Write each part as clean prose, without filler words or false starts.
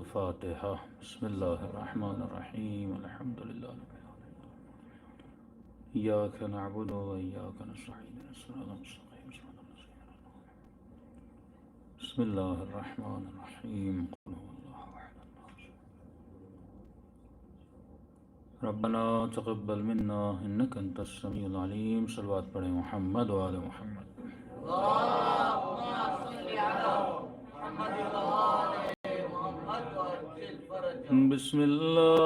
الفاتحة بسم الله الرحمن الرحيم الحمد لله رب العالمين إياك نعبد وإياك نستعين الصراط المستقيم صراط الذين أنعمت عليهم بسم الله الرحمن الرحيم قل هو الله أحد الله ربنا تقبل منا إنك أنت السميع العليم صلوات پڑھیں محمد وآل محمد بسم الله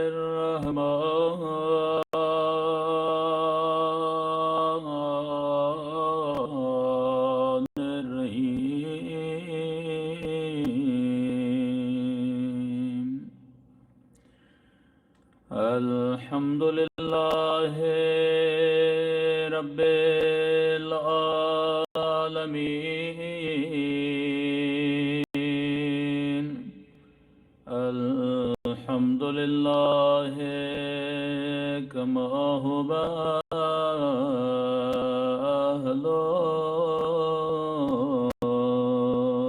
الرحمن الرحيم الحمد لله رب العالمين الحمد لله كما هو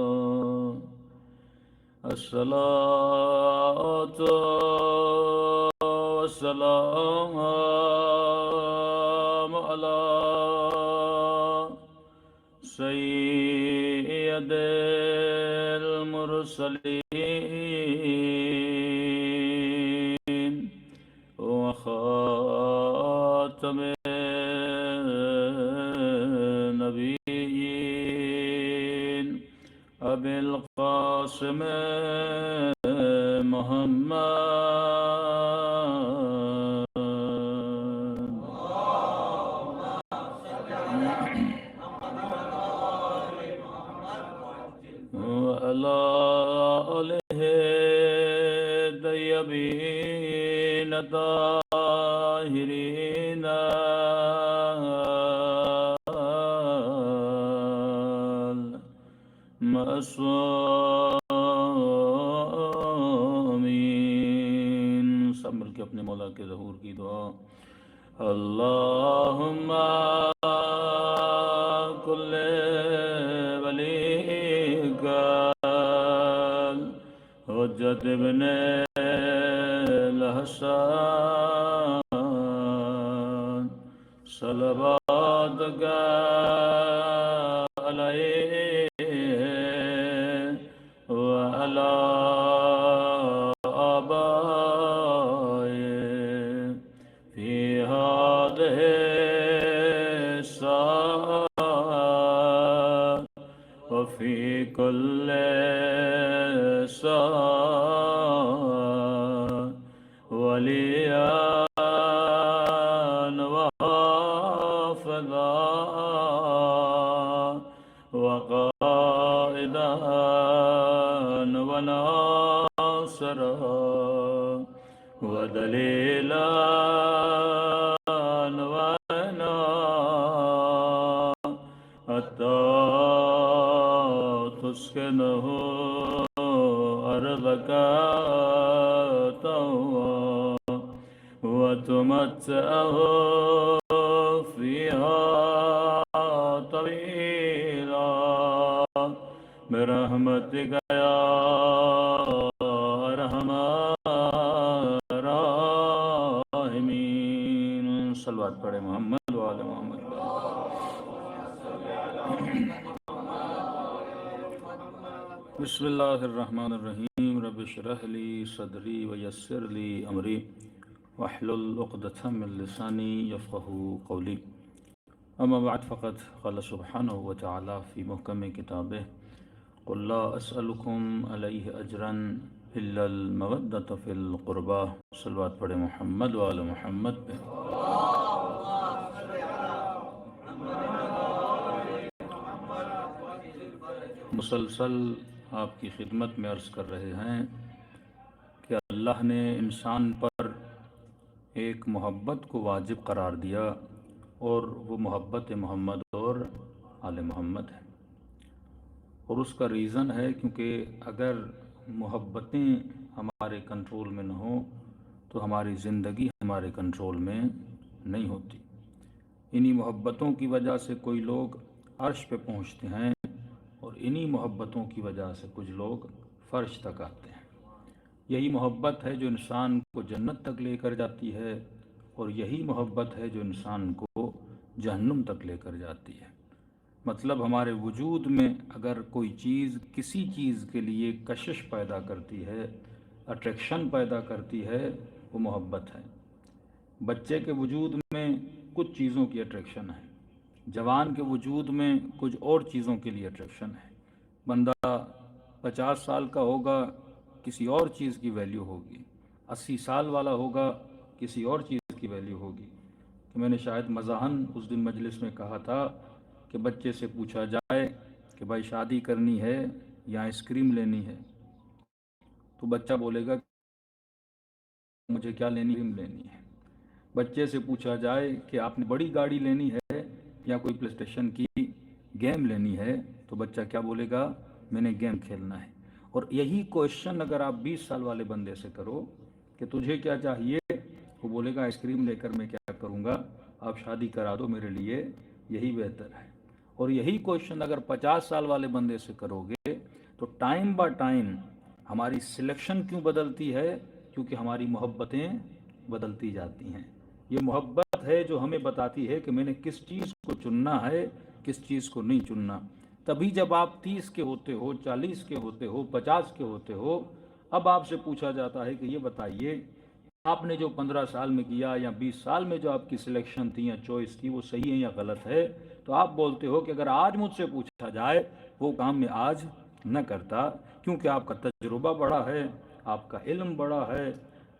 أهله الصلاة والسلام على سيد المرسلين وخاتم النبيين أبي القاسم محمد وعلى آله الطيبين الطاهرين المعصومين سب مل کے اپنے مولا کے ظہور کی دعا اللہم کل ولیک حجت ابن الحسن صلوات علیہ وعلی آبائه في هذه الساعة وفي كل ساعة وليا وحافظا وقائدا وناصرا ودليلا وعنا حتى تسكنه أرضك طوعا وتمتعه فيها طويلا برحمتك يا أرحم الراحمين صلوات پڑھیں محمد وآل محمد بسم اللہ الرحمن الرحیم رب اشرح لی صدری ویسر لی امری واحلل عقدۃ من لسانی یفقهوا قولی اما بعد فقد قال سبحانہ وتعالی فی محکم کتابہ قل لا اسألکم علیہ اجرا الا المودۃ فی القربى صلوات پڑھیں محمد وآل محمد پہ مسلسل آپ کی خدمت میں عرض کر رہے ہیں کہ اللہ نے انسان پر ایک محبت کو واجب قرار دیا اور وہ محبت محمد اور آل محمد ہے اور اس کا ریزن ہے کیونکہ اگر محبتیں ہمارے کنٹرول میں نہ ہوں تو ہماری زندگی ہمارے کنٹرول میں نہیں ہوتی۔ انہی محبتوں کی وجہ سے کوئی لوگ عرش پہ پہنچتے ہیں اور انہی محبتوں کی وجہ سے کچھ لوگ فرش تک آتے ہیں۔ یہی محبت ہے جو انسان کو جنت تک لے کر جاتی ہے، اور یہی محبت ہے جو انسان کو جہنم تک لے کر جاتی ہے۔ مطلب ہمارے وجود میں اگر کوئی چیز کسی چیز کے لیے کشش پیدا کرتی ہے، اٹریکشن پیدا کرتی ہے، وہ محبت ہے۔ بچے کے وجود میں کچھ چیزوں کی اٹریکشن ہے، جوان کے وجود میں کچھ اور چیزوں کے لیے اٹریکشن ہے۔ بندہ 50 سال کا ہوگا، کسی اور چیز کی ویلیو ہوگی، 80 سال والا ہوگا، کسی اور چیز کی ویلیو ہوگی۔ کہ میں نے شاید مزاحاً اس دن مجلس میں کہا تھا کہ بچے سے پوچھا جائے کہ بھائی شادی کرنی ہے یا آئس کریم لینی ہے، تو بچہ بولے گا مجھے کیا لینی ہے۔ بچے سے پوچھا جائے کہ آپ نے بڑی گاڑی لینی ہے یا کوئی پلے اسٹیشن کی گیم لینی ہے، تو بچہ کیا بولے گا، میں نے گیم کھیلنا ہے۔ اور یہی کوشچن اگر آپ 20 سال والے بندے سے کرو کہ تجھے کیا چاہیے، وہ بولے گا آئس کریم لے کر میں کیا کروں گا، آپ شادی کرا دو میرے لیے، یہی بہتر ہے۔ اور یہی کوشچن اگر 50 سال والے بندے سے کرو گے تو ٹائم با ٹائم ہماری سلیکشن کیوں بدلتی ہے؟ کیونکہ ہماری محبتیں بدلتی جاتی ہیں۔ یہ محبت ہے جو ہمیں بتاتی ہے کہ میں نے کس چیز کو چننا ہے، کس چیز کو نہیں چننا۔ تبھی جب آپ 30 کے ہوتے ہو، 40 کے ہوتے ہو، 50 کے ہوتے ہو، اب آپ سے پوچھا جاتا ہے کہ یہ بتائیے آپ نے جو 15 سال میں کیا یا 20 سال میں جو آپ کی سلیکشن تھی یا چوائس تھی وہ صحیح ہے یا غلط ہے، تو آپ بولتے ہو کہ اگر آج مجھ سے پوچھا جائے وہ کام میں آج نہ کرتا، کیونکہ آپ کا تجربہ بڑا ہے، آپ کا علم بڑا ہے۔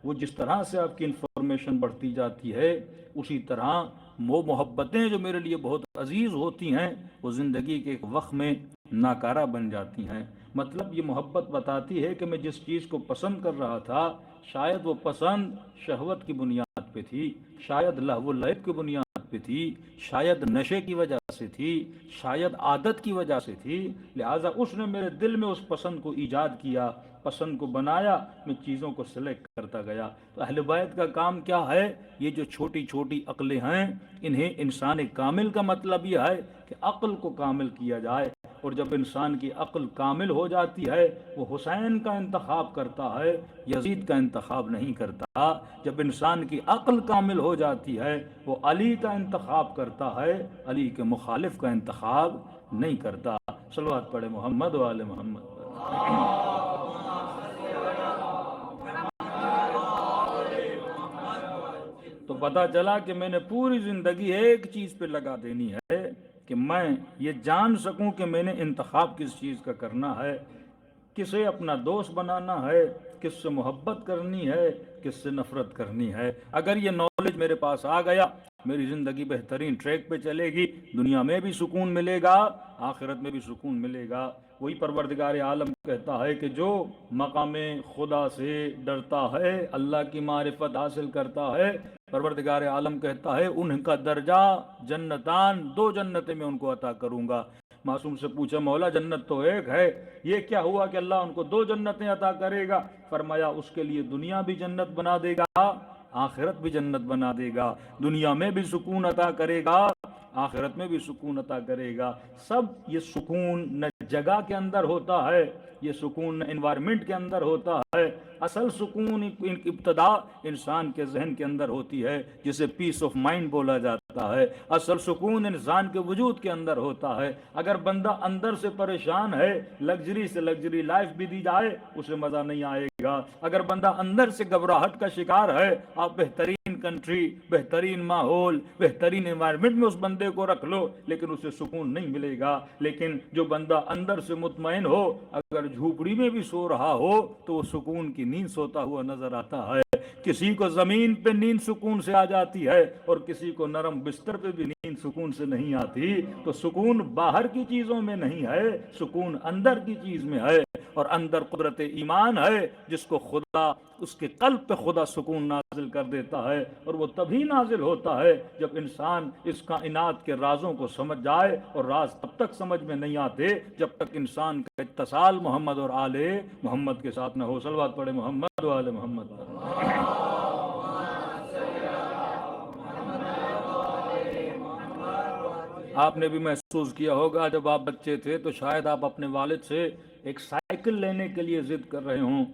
وہ جس طرح سے آپ کی انفارمیشن بڑھتی جاتی ہے، اسی طرح وہ محبتیں جو میرے لیے بہت عزیز ہوتی ہیں وہ زندگی کے ایک وقت میں ناکارہ بن جاتی ہیں۔ مطلب یہ محبت بتاتی ہے کہ میں جس چیز کو پسند کر رہا تھا، شاید وہ پسند شہوت کی بنیاد پہ تھی، شاید لہو و لعب کی بنیاد پہ تھی، شاید نشے کی وجہ سے تھی، شاید عادت کی وجہ سے تھی، لہٰذا اس نے میرے دل میں اس پسند کو ایجاد کیا، پسند کو بنایا، میں چیزوں کو سلیکٹ کرتا گیا۔ تو اہل بیت کا کام کیا ہے؟ یہ جو چھوٹی چھوٹی عقلیں ہیں، انہیں انسان کامل کا مطلب یہ ہے کہ عقل کو کامل کیا جائے، اور جب انسان کی عقل کامل ہو جاتی ہے وہ حسین کا انتخاب کرتا ہے، یزید کا انتخاب نہیں کرتا۔ جب انسان کی عقل کامل ہو جاتی ہے وہ علی کا انتخاب کرتا ہے، علی کے مخالف کا انتخاب نہیں کرتا۔ صلوات پڑھے محمد و آل محمد۔ تو پتہ چلا کہ میں نے پوری زندگی ایک چیز پہ لگا دینی ہے کہ میں یہ جان سکوں کہ میں نے انتخاب کس چیز کا کرنا ہے، کسے اپنا دوست بنانا ہے، کس سے محبت کرنی ہے، کس سے نفرت کرنی ہے۔ اگر یہ نالج میرے پاس آ گیا، میری زندگی بہترین ٹریک پہ چلے گی، دنیا میں بھی سکون ملے گا، آخرت میں بھی سکون ملے گا۔ وہی پروردگار عالم کہتا ہے کہ جو مقام خدا سے ڈرتا ہے، اللہ کی معرفت حاصل کرتا ہے، پروردگار عالم کہتا ہے ان کا درجہ جنتان، 2 جنتیں میں ان کو عطا کروں گا۔ معصوم سے پوچھا مولا جنت تو ایک ہے، یہ کیا ہوا کہ اللہ ان کو 2 جنتیں عطا کرے گا؟ فرمایا اس کے لیے دنیا بھی جنت بنا دے گا، آخرت بھی جنت بنا دے گا، دنیا میں بھی سکون عطا کرے گا، آخرت میں بھی سکون عطا کرے گا۔ سب یہ سکون نہ جگہ کے اندر ہوتا ہے، یہ سکون نہ انوائرمنٹ کے اندر ہوتا ہے، اصل سکون ابتدا انسان کے ذہن کے اندر ہوتی ہے، جسے پیس آف مائنڈ بولا جاتا ہے۔ اصل سکون انسان کے وجود کے اندر ہوتا ہے۔ اگر بندہ اندر سے پریشان ہے، لگژری سے لگژری لائف بھی دی جائے اسے مزہ نہیں آئے گا۔ اگر بندہ اندر سے گھبراہٹ کا شکار ہے، آپ بہترین کنٹری، بہترین ماحول، بہترین انوائرمنٹ میں اس بندے کو رکھ لو لیکن اسے سکون نہیں ملے گا۔ لیکن جو بندہ اندر سے مطمئن ہو، اگر جھوپڑی میں بھی سو رہا ہو تو وہ سکون کی نیند سوتا ہوا نظر آتا ہے۔ کسی کو زمین پہ نیند سکون سے آ جاتی ہے اور کسی کو نرم بستر پہ بھی نیند سکون سے نہیں آتی۔ تو سکون باہر کی چیزوں میں نہیں ہے، سکون اندر کی چیز میں ہے، اور اندر قدرت ایمان ہے جس کو خدا، اس کے قلب پہ خدا سکون نازل نازل کر دیتا ہے، اور وہ تبھی نازل ہوتا ہے جب انسان اس کائنات کے رازوں کو سمجھ جائے، اور راز تب تک سمجھ میں نہیں آتے جب تک انسان کا اتصال محمد اور آل محمد کے ساتھ نہ ہو۔ صلوات پڑھے محمد و آل محمد پر۔ آپ نے بھی محسوس کیا ہوگا جب آپ بچے تھے تو شاید آپ اپنے والد سے ایک سائیکل لینے کے لیے ضد کر رہے ہوں،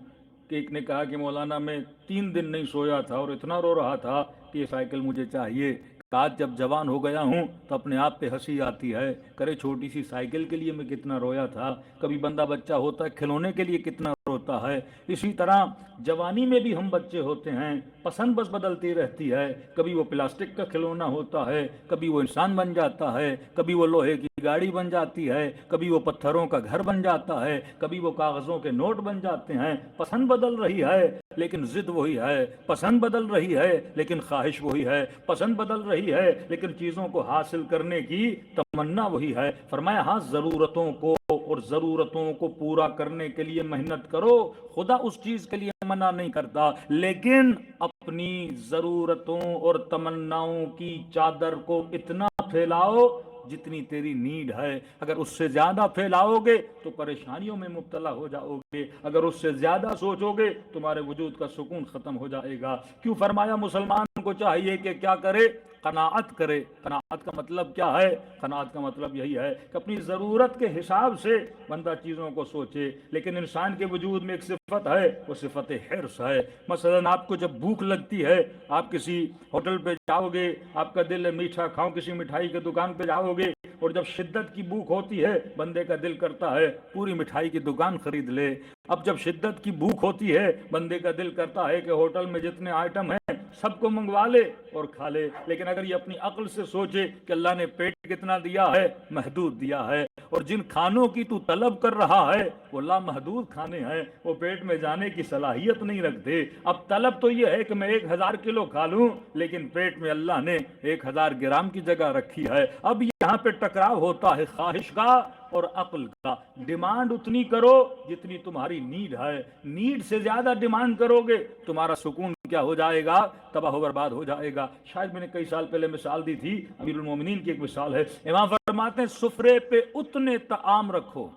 کہ ایک نے کہا کہ مولانا میں 3 دن نہیں سویا تھا اور اتنا رو رہا تھا کہ یہ سائیکل مجھے چاہیے۔ آج جب جوان ہو گیا ہوں تو اپنے آپ پہ ہنسی آتی ہے، کرے چھوٹی سی سائیکل کے لیے میں کتنا رویا تھا۔ کبھی بندہ بچہ ہوتا ہے کھلونے کے لیے کتنا روتا ہے۔ اسی طرح جوانی میں بھی ہم بچے ہوتے ہیں، پسند بس بدلتی رہتی ہے، کبھی وہ پلاسٹک کا کھلونا ہوتا ہے، کبھی وہ انسان بن جاتا ہے، کبھی وہ لوہے کی گاڑی بن جاتی ہے، کبھی وہ پتھروں کا گھر بن جاتا ہے، کبھی وہ کاغذوں کے نوٹ بن جاتے ہیں۔ پسند بدل رہی ہے لیکن ضد وہی ہے، پسند بدل رہی ہے لیکن خواہش وہی ہے، پسند بدل رہی ہے لیکن چیزوں کو حاصل کرنے کی تمنا وہی ہے۔ فرمایا ہاں ضرورتوں کو اور ضرورتوں کو پورا کرنے کے لیے محنت کرو، خدا اس چیز کے لیے منع نہیں کرتا، لیکن اپنی ضرورتوں اور تمناؤں کی چادر کو اتنا پھیلاؤ جتنی تیری نیڈ ہے۔ اگر اس سے زیادہ پھیلاؤ گے تو پریشانیوں میں مبتلا ہو جاؤ گے، اگر اس سے زیادہ سوچو گے تمہارے وجود کا سکون ختم ہو جائے گا۔ کیوں فرمایا مسلمان کو چاہیے کہ کیا کرے؟ قناعت کرے۔ قناعت کا مطلب کیا ہے؟ قناعت کا مطلب یہی ہے کہ اپنی ضرورت کے حساب سے بندہ چیزوں کو سوچے، لیکن انسان کے وجود میں ایک صفت ہے، وہ صفت حرص ہے۔ مثلا آپ کو جب بھوک لگتی ہے، آپ کسی ہوٹل پہ جاؤ گے، آپ کا دل ہے میٹھا کھاؤ، کسی مٹھائی کی دکان پہ جاؤ گے، اور جب شدت کی بھوک ہوتی ہے بندے کا دل کرتا ہے پوری مٹھائی کی دکان خرید لے۔ اب جب شدت کی بھوک ہوتی ہے بندے کا دل کرتا ہے کہ ہوٹل میں جتنے آئٹم ہیں سب کو منگوا لے اور کھا لے۔ لیکن اگر یہ اپنی عقل سے سوچے کہ اللہ نے پیٹ کتنا دیا ہے، محدود دیا ہے، اور جن کھانوں کی تو طلب کر رہا ہے وہ لامحدود کھانے ہیں، وہ پیٹ میں جانے کی صلاحیت نہیں رکھتے۔ اب طلب تو یہ ہے کہ میں 1000 کلو کھا لوں، لیکن پیٹ میں اللہ نے 1000 گرام کی جگہ رکھی ہے۔ اب یہاں پہ ٹکراؤ ہوتا ہے خواہش کا اور عقل کا۔ ڈیمانڈ اتنی کرو جتنی تمہاری نیڈ ہے، نیڈ سے زیادہ ڈیمانڈ کرو گے تمہارا سکون کیا ہو جائے گا؟ تباہ و برباد ہو جائے گا۔ شاید میں نے کئی سال پہلے مثال دی تھی، امیر المومنین کی ایک مثال ہے۔ امام فرماتے ہیں سفرے پہ اتنے طعام رکھو،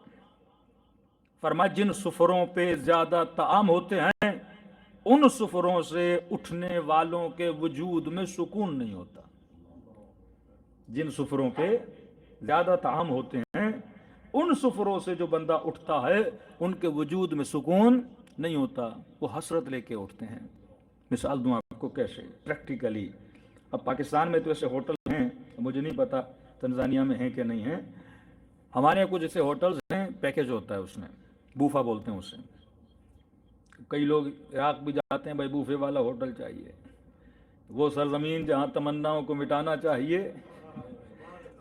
فرمایا جن سفروں پہ زیادہ طعام ہوتے ہیں ان سفروں سے اٹھنے والوں کے وجود میں سکون نہیں ہوتا۔ جن سفروں پہ زیادہ طعام ہوتے ہیں ان سفروں سے جو بندہ اٹھتا ہے ان کے وجود میں سکون نہیں ہوتا، وہ حسرت لے کے اٹھتے ہیں۔ مثال دوں آپ کو کیسے پریکٹیکلی۔ اب پاکستان میں تو ایسے ہوٹل ہیں، مجھے نہیں پتا تنزانیہ میں ہیں کہ نہیں ہیں، ہمارے یہاں کچھ ایسے ہوٹلز ہیں پیکیج ہوتا ہے، اس میں بوفا بولتے ہیں اسے۔ کئی لوگ عراق بھی جاتے ہیں، بھائی بوفے والا ہوٹل چاہیے، وہ سرزمین جہاں تمناؤں کو مٹانا چاہیے،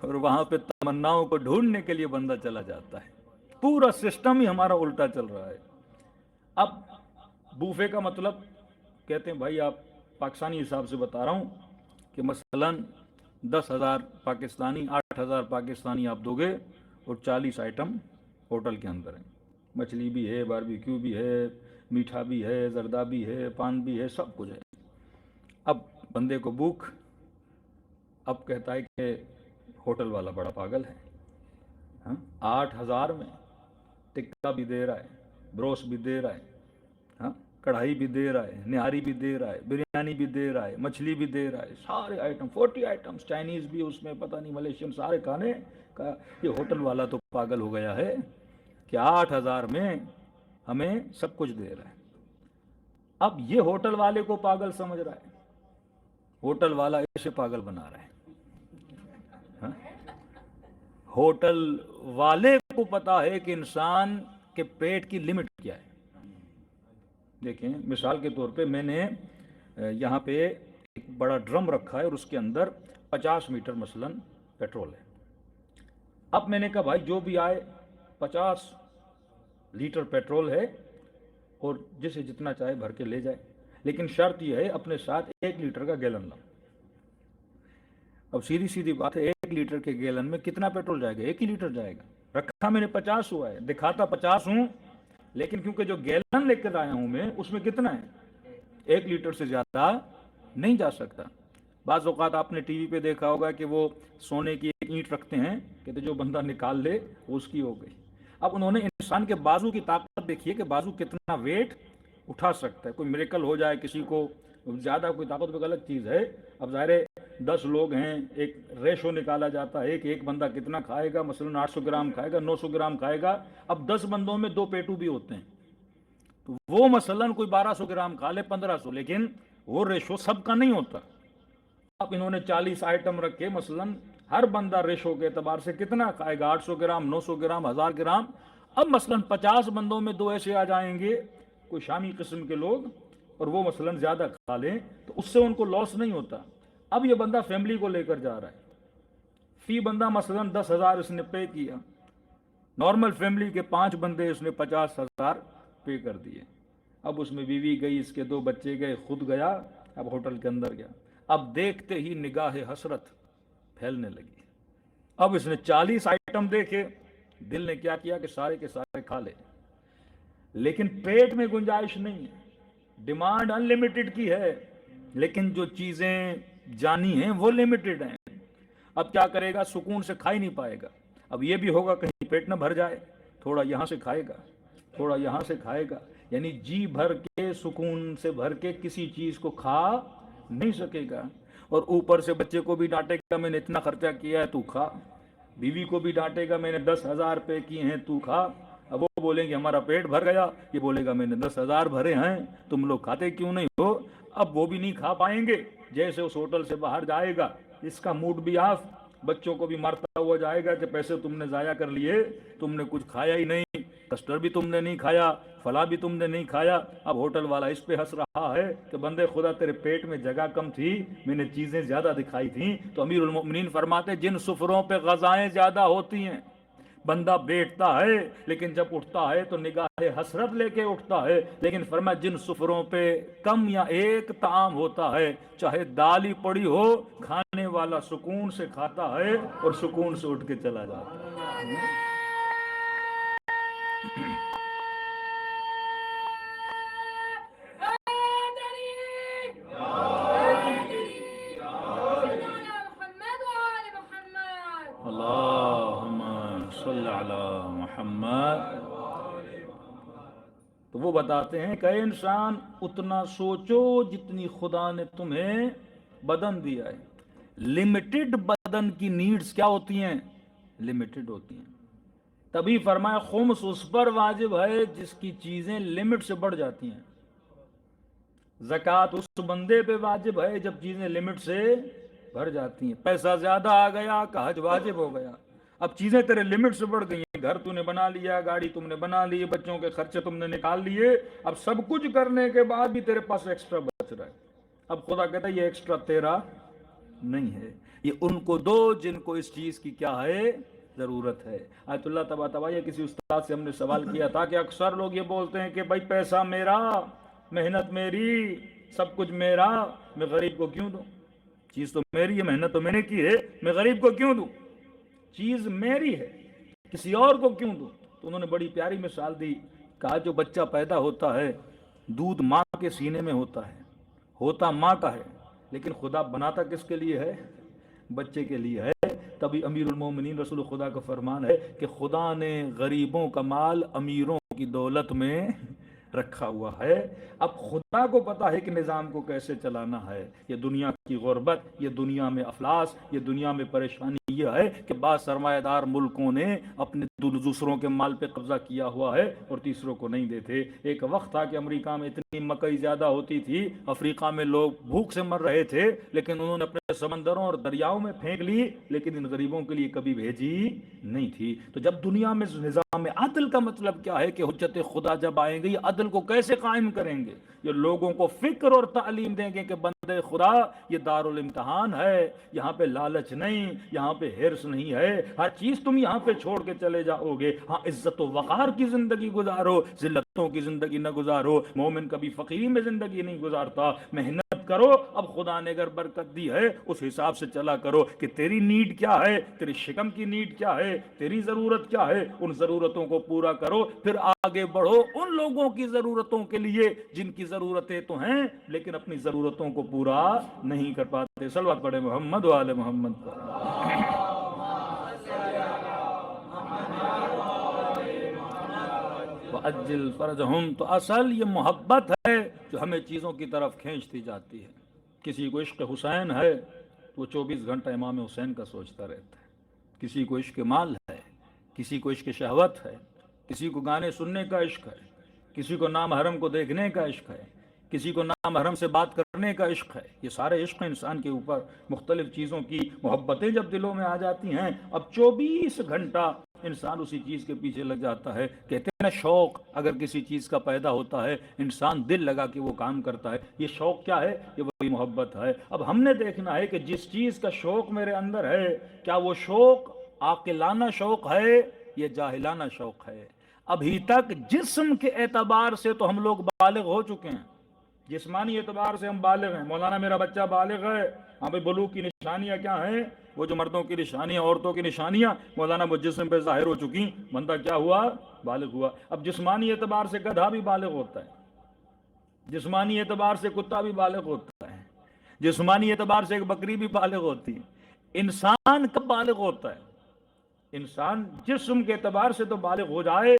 اور وہاں پہ تمناؤں کو ڈھونڈنے کے لیے بندہ چلا جاتا ہے۔ پورا سسٹم ہی ہمارا الٹا چل رہا ہے۔ اب بوفے کا مطلب کہتے ہیں بھائی آپ پاکستانی حساب سے بتا رہا ہوں کہ مثلا 10,000 پاکستانی 8,000 پاکستانی آپ دو گے اور 40 آئٹم ہوٹل کے اندر ہیں، مچھلی بھی ہے، باربیکیو بھی ہے، میٹھا بھی ہے، زردہ بھی ہے، پان بھی ہے، سب کچھ ہے۔ اب بندے کو بھوک، اب کہتا ہے کہ ہوٹل والا بڑا پاگل ہے، 8,000 میں ٹکا بھی دے رہا ہے، بروس بھی دے رہا ہے، کڑھائی بھی دے رہا ہے، نہاری بھی دے رہا ہے، بریانی بھی دے رہا ہے، مچھلی بھی دے رہا ہے، سارے آئٹم 40 آئٹمز، چائنیز بھی اس میں، پتہ نہیں ملیشین، سارے کھانے کا۔ یہ ہوٹل والا تو پاگل ہو گیا ہے کہ 8,000 میں ہمیں سب کچھ دے رہا ہے۔ اب یہ ہوٹل والے کو پاگل سمجھ رہا ہے، ہوٹل والا ایسے پاگل بنا رہا ہے۔ ہوٹل والے کو پتا ہے کہ انسان کے پیٹ کی لمٹ کیا ہے۔ دیکھیں مثال کے طور پہ میں نے یہاں پہ ایک بڑا ڈرم رکھا ہے اور اس کے اندر 50 لیٹر مثلا پیٹرول ہے۔ اب میں نے کہا بھائی جو بھی آئے 50 لیٹر پیٹرول ہے اور جسے جتنا چاہے بھر کے لے جائے، لیکن شرط یہ ہے اپنے ساتھ 1 لیٹر کا گیلن لاؤ۔ اب سیدھی بات ہے، 1 لیٹر کے گیلن میں کتنا پیٹرول جائے گا؟ 1 ہی لیٹر جائے گا۔ رکھا میں نے 50 ہوا ہے، دکھاتا 50 ہوں، لیکن کیونکہ جو گیلن لے کر آیا ہوں میں اس میں کتنا ہے؟ 1 لیٹر سے زیادہ نہیں جا سکتا۔ بعض اوقات آپ نے ٹی وی پہ دیکھا ہوگا کہ وہ سونے کی ایک اینٹ رکھتے ہیں، کہتے جو بندہ نکال لے وہ اس کی ہو گئی۔ اب انہوں نے انسان کے بازو کی طاقت دیکھی ہے کہ بازو کتنا ویٹ اٹھا سکتا ہے، کوئی میریکل ہو جائے کسی کو زیادہ کوئی طاقت، وہ غلط چیز ہے۔ اب ظاہر ہے 10 لوگ ہیں، ایک ریشو نکالا جاتا ہے کہ ایک بندہ کتنا کھائے گا، مثلا 800 گرام کھائے گا، 900 گرام کھائے گا۔ اب 10 بندوں میں 2 پیٹو بھی ہوتے ہیں، تو وہ مثلا کوئی 1200 گرام کھا لے، 1500، لیکن وہ ریشو سب کا نہیں ہوتا۔ اب انہوں نے 40 آئٹم رکھے، مثلا ہر بندہ ریشو کے اعتبار سے کتنا کھائے گا، 800 گرام، 900 گرام، 1000 گرام۔ اب مثلا 50 بندوں میں 2 ایسے آ جائیں گے کوئی شامی قسم کے لوگ، اور وہ مثلا زیادہ کھا لیں تو اس سے ان کو لاس نہیں ہوتا۔ اب یہ بندہ فیملی کو لے کر جا رہا ہے، فی بندہ مثلا 10,000 اس نے پے کیا، نارمل فیملی کے 5 بندے اس نے 50,000 پے کر دیے۔ اب اس میں بیوی گئی، اس کے 2 بچے گئے، خود گیا، اب ہوٹل کے اندر گیا۔ اب دیکھتے ہی نگاہ حسرت پھیلنے لگی۔ اب اس نے 40 آئٹم دیکھے، دل نے کیا کیا کہ سارے کے سارے کھا لے، لیکن پیٹ میں گنجائش نہیں ہے۔ ڈیمانڈ ان لمیٹڈ کی ہے، لیکن جو چیزیں جانی ہیں وہ لمیٹڈ ہیں۔ اب کیا کرے گا، سکون سے کھا ہی نہیں پائے گا۔ اب یہ بھی ہوگا کہیں پیٹ نہ بھر جائے، تھوڑا یہاں سے کھائے گا، تھوڑا یہاں سے کھائے گا، یعنی جی بھر کے سکون سے بھر کے کسی چیز کو کھا نہیں سکے گا۔ اور اوپر سے بچے کو بھی ڈانٹے گا میں نے اتنا خرچہ کیا ہے تو کھا، بیوی کو بھی ڈانٹے گا میں نے 10,000 پے کیے ہیں تو کھا۔ اب وہ بولیں گے ہمارا پیٹ بھر گیا، یہ بولے گا میں نے 10,000 بھرے ہیں، تم لوگ کھاتے کیوں نہیں ہو؟ اب وہ بھی نہیں کھا پائیں گے۔ جیسے اس ہوٹل سے باہر جائے گا، اس کا موڈ بھی آف، بچوں کو بھی مارتا ہوا جائے گا کہ پیسے تم نے ضائع کر لیے، تم نے کچھ کھایا ہی نہیں، کسٹرڈ بھی تم نے نہیں کھایا، فلاں بھی تم نے نہیں کھایا۔ اب ہوٹل والا اس پہ ہنس رہا ہے کہ بندے خدا تیرے پیٹ میں جگہ کم تھی، میں نے چیزیں زیادہ دکھائی تھیں۔ تو امیر المؤمنین فرماتے جن سفروں پہ غذائیں زیادہ ہوتی ہیں، بندہ بیٹھتا ہے لیکن جب اٹھتا ہے تو نگاہ حسرت لے کے اٹھتا ہے، لیکن فرمایا جن سفروں پہ کم یا ایک طعام ہوتا ہے، چاہے دال ہی پڑی ہو، کھانے والا سکون سے کھاتا ہے اور سکون سے اٹھ کے چلا جاتا ہے۔ اللہم صلی علی محمد۔ تو وہ بتاتے ہیں کہ اے انسان اتنا سوچو جتنی خدا نے تمہیں بدن دیا ہے۔ لمیٹڈ بدن کی نیڈز کیا ہوتی ہیں؟ لمیٹڈ ہوتی ہیں۔ تبھی فرمایا خمس اس پر واجب ہے جس کی چیزیں لمٹ سے بڑھ جاتی ہیں۔ زکوٰۃ اس بندے پہ واجب ہے جب چیزیں لمٹ سے بڑھ جاتی ہیں۔ پیسہ زیادہ آ گیا کہ حج واجب ہو گیا۔ اب چیزیں تیرے لمٹ سے بڑھ گئی ہیں، گھر تو نے بنا لیا، گاڑی تم نے بنا لی، بچوں کے خرچے تم نے نکال لیے، اب سب کچھ کرنے کے بعد بھی تیرے پاس ایکسٹرا بچ رہا ہے۔ اب خدا کہتا ہے یہ ایکسٹرا تیرا نہیں ہے، یہ ان کو دو جن کو اس چیز کی کیا ہے، ضرورت ہے۔ آیت اللہ تبا تبا یہ کسی استاد سے ہم نے سوال کیا تھا کہ اکثر لوگ یہ بولتے ہیں کہ بھائی پیسہ میرا، محنت میری، سب کچھ میرا، میں غریب کو کیوں دوں؟ چیز تو میری ہے، محنت تو میں نے کی ہے، میں غریب کو کیوں دوں؟ چیز میری ہے، کسی اور کو کیوں دوں؟ تو انہوں نے بڑی پیاری مثال دی، کہا جو بچہ پیدا ہوتا ہے دودھ ماں کے سینے میں ہوتا ہے، ہوتا ماں کا ہے، لیکن خدا بناتا کس کے لیے ہے؟ بچے کے لیے ہے۔ تبھی امیر المومنین رسول خدا کا فرمان ہے کہ خدا نے غریبوں کا مال امیروں کی دولت میں رکھا ہوا ہے۔ اب خدا کو پتا ہے کہ نظام کو کیسے چلانا ہے۔ یہ دنیا کی غربت، یہ دنیا میں افلاس، یہ دنیا میں پریشانی یہ ہے کہ بعض سرمایہ دار ملکوں نے اپنے دوسروں کے مال پہ قبضہ کیا ہوا ہے اور تیسروں کو نہیں دیتے۔ ایک وقت تھا کہ امریکہ میں اتنی مکئی زیادہ ہوتی تھی، افریقہ میں لوگ بھوک سے مر رہے تھے، لیکن انہوں نے اپنے سمندروں اور دریاؤں میں پھینک لی، لیکن ان غریبوں کے لیے کبھی بھیجی نہیں تھی۔ تو جب دنیا میں نظام عدل کا مطلب کیا ہے کہ حجت خدا جب آئیں گے، یہ عدل کو کیسے قائم کریں گے؟ یہ لوگوں کو فکر اور تعلیم دیں گے کہ بندے خدا یہ دارالامتحان ہے، یہاں پہ لالچ نہیں، یہاں پہ ہرس نہیں ہے، ہر چیز تم یہاں پہ چھوڑ کے چلے جاؤ گے۔ ہاں عزت و وقار کی زندگی گزارو، ذلتوں کی زندگی نہ گزارو۔ مومن کبھی فقیری میں زندگی نہیں گزارتا، محنت کرو. اب خدا نے اگر برکت دی ہے اس حساب سے چلا کرو کہ تیری نیڈ کیا ہے, تیری شکم کی نیڈ کیا ہے, تیری ضرورت کیا ہے, ان ضرورتوں کو پورا کرو. پھر آگے بڑھو ان لوگوں کی ضرورتوں کے لیے جن کی ضرورتیں تو ہیں لیکن اپنی ضرورتوں کو پورا نہیں کر پاتے. صلوات پڑھے محمد و آل محمد پر. وَأَجِّلْ فَرَجَهُمْ. تو اصل یہ محبت ہے جو ہمیں چیزوں کی طرف کھینچتی جاتی ہے. کسی کو عشق حسین ہے تو وہ 24 گھنٹہ امام حسین کا سوچتا رہتا ہے. کسی کو عشق مال ہے, کسی کو عشق شہوت ہے, کسی کو گانے سننے کا عشق ہے, کسی کو نامحرم کو دیکھنے کا عشق ہے, کسی کو نامحرم سے بات کرنے کا عشق ہے. یہ سارے عشق ہیں انسان کے اوپر. مختلف چیزوں کی محبتیں جب دلوں میں آ جاتی ہیں, اب 24 گھنٹہ انسان اسی چیز کے پیچھے لگ جاتا ہے. کہتے ہیں نا شوق اگر کسی چیز کا پیدا ہوتا ہے انسان دل لگا کے وہ کام کرتا ہے. یہ شوق کیا ہے؟ یہ وہی محبت ہے. اب ہم نے دیکھنا ہے کہ جس چیز کا شوق میرے اندر ہے کیا وہ شوق عاقلانہ شوق ہے یا جاہلانہ شوق ہے. ابھی تک جسم کے اعتبار سے تو ہم لوگ بالغ ہو چکے ہیں, جسمانی اعتبار سے ہم بالغ ہیں. مولانا میرا بچہ بالغ ہے. ہاں بھائی بلوغ کی نشانیاں کیا ہیں؟ وہ جو مردوں کی نشانیاں عورتوں کی نشانیاں, مولانا وہ جسم پہ ظاہر ہو چکی, بندہ کیا ہوا؟ بالغ ہوا. اب جسمانی اعتبار سے گدھا بھی بالغ ہوتا ہے, جسمانی اعتبار سے کتا بھی بالغ ہوتا ہے, جسمانی اعتبار سے ایک بکری بھی بالغ ہوتی ہے. انسان کب بالغ ہوتا ہے؟ انسان جسم کے اعتبار سے تو بالغ ہو جائے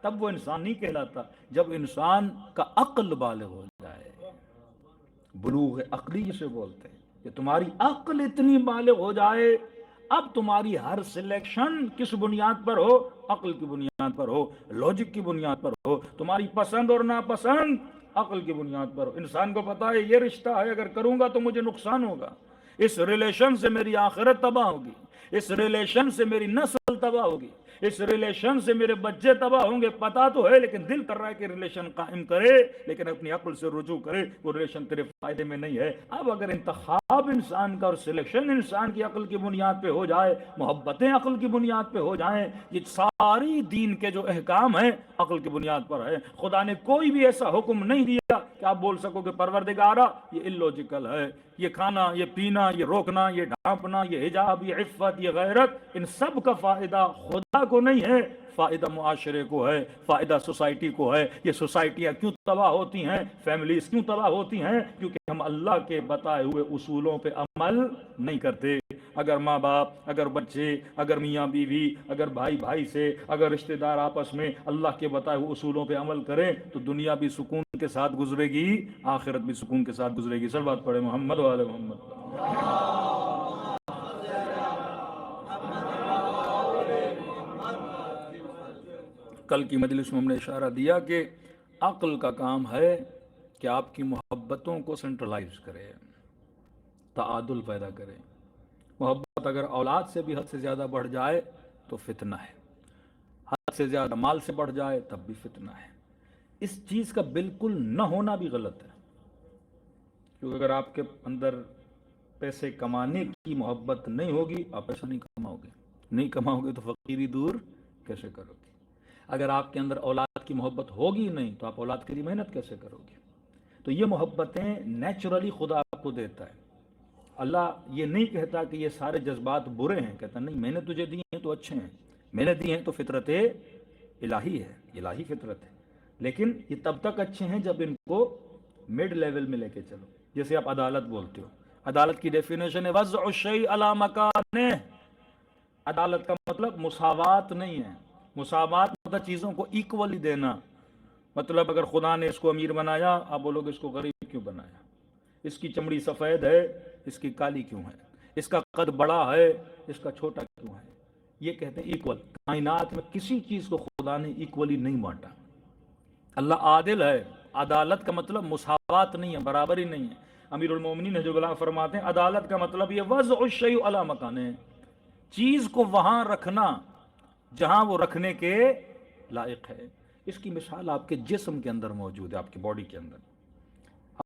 تب وہ انسان نہیں کہلاتا, جب انسان کا عقل بالغ ہو جائے. بلوغ عقلی جسے بولتے ہیں کہ تمہاری عقل اتنی بالغ ہو جائے, اب تمہاری ہر سلیکشن کس بنیاد پر ہو؟ عقل کی بنیاد پر ہو, لاجک کی بنیاد پر ہو. تمہاری پسند اور ناپسند عقل کی بنیاد پر ہو. انسان کو پتا ہے یہ رشتہ ہے, اگر کروں گا تو مجھے نقصان ہوگا, اس ریلیشن سے میری آخرت تباہ ہوگی, اس ریلیشن سے میری نسل تباہ ہوگی, اس ریلیشن سے میرے بچے تباہ ہوں گے. پتا تو ہے لیکن دل کر رہا ہے کہ ریلیشن قائم کرے, لیکن اپنی عقل سے رجوع کرے, وہ ریلیشن تیرے فائدے میں نہیں ہے. اب اگر انتخاب انسان کا اور سلیکشن انسان کی عقل کی بنیاد پہ ہو جائے, محبتیں عقل کی بنیاد پہ ہو جائیں, یہ ساری دین کے جو احکام ہیں عقل کی بنیاد پر ہے. خدا نے کوئی بھی ایسا حکم نہیں دیا کہ آپ بول سکو کہ پروردگارا یہ illogical ہے, یہ کھانا, یہ پینا, یہ روکنا, یہ ڈھانپنا, یہ حجاب, یہ عفت, یہ غیرت, ان سب کا فائدہ خدا کو نہیں ہے, فائدہ معاشرے کو ہے, فائدہ سوسائٹی کو ہے. یہ سوسائٹیاں کیوں تباہ ہوتی ہیں, فیملیز کیوں تباہ ہوتی ہیں؟ کیونکہ ہم اللہ کے بتائے ہوئے اصولوں پہ عمل نہیں کرتے. اگر ماں باپ, اگر بچے, اگر میاں بیوی, اگر بھائی بھائی سے, اگر رشتہ دار آپس میں اللہ کے بتائے ہوئے اصولوں پہ عمل کریں تو دنیا بھی سکون کے ساتھ گزرے گی, آخرت بھی سکون کے ساتھ گزرے گی. صلوات پڑھے محمد و آل محمد. کل کی مجلس میں ہم نے اشارہ دیا کہ عقل کا کام ہے کہ آپ کی محبتوں کو سینٹرلائز کرے, تعادل پیدا کرے. محبت اگر اولاد سے بھی حد سے زیادہ بڑھ جائے تو فتنہ ہے, حد سے زیادہ مال سے بڑھ جائے تب بھی فتنہ ہے. اس چیز کا بالکل نہ ہونا بھی غلط ہے, کیونکہ اگر آپ کے اندر پیسے کمانے کی محبت نہیں ہوگی آپ پیسہ نہیں کماؤ گے, نہیں کماؤ گے تو فقیری دور کیسے کرو گے؟ اگر آپ کے اندر اولاد کی محبت ہوگی نہیں تو آپ اولاد کے لیے محنت کیسے کرو گے؟ تو یہ محبتیں نیچرلی خدا آپ کو دیتا ہے. اللہ یہ نہیں کہتا کہ یہ سارے جذبات برے ہیں, کہتا نہیں میں نے تجھے دی ہیں تو اچھے ہیں, میں نے دی ہیں تو فطرت الہی ہے, الہی فطرت ہے, لیکن یہ تب تک اچھے ہیں جب ان کو مڈ لیول میں لے کے چلو. جیسے آپ عدالت بولتے ہو, عدالت کی ڈیفینیشن ہے وضع الشیء علی مکانہ. عدالت کا مطلب مساوات نہیں ہے, مساوات مطلب چیزوں کو ایکولی دینا. مطلب اگر خدا نے اس کو امیر بنایا, آپ بولو گے اس کو غریب کیوں بنایا؟ اس کی چمڑی سفید ہے, اس کی کالی کیوں ہے؟ اس کا قد بڑا ہے, اس کا چھوٹا کیوں ہے؟ یہ کہتے ہیں ایکول. کائنات میں کسی چیز کو خدا نے ایکولی نہیں بانٹا. اللہ عادل ہے. عدالت کا مطلب مساوات نہیں ہے, برابری نہیں ہے. امیر المومنین حجب اللہ فرماتے ہیں عدالت کا مطلب یہ وضع الشیء علی مکانہ, چیز کو وہاں رکھنا جہاں وہ رکھنے کے لائق ہے. اس کی مثال آپ کے جسم کے اندر موجود ہے, آپ کی باڈی کے اندر.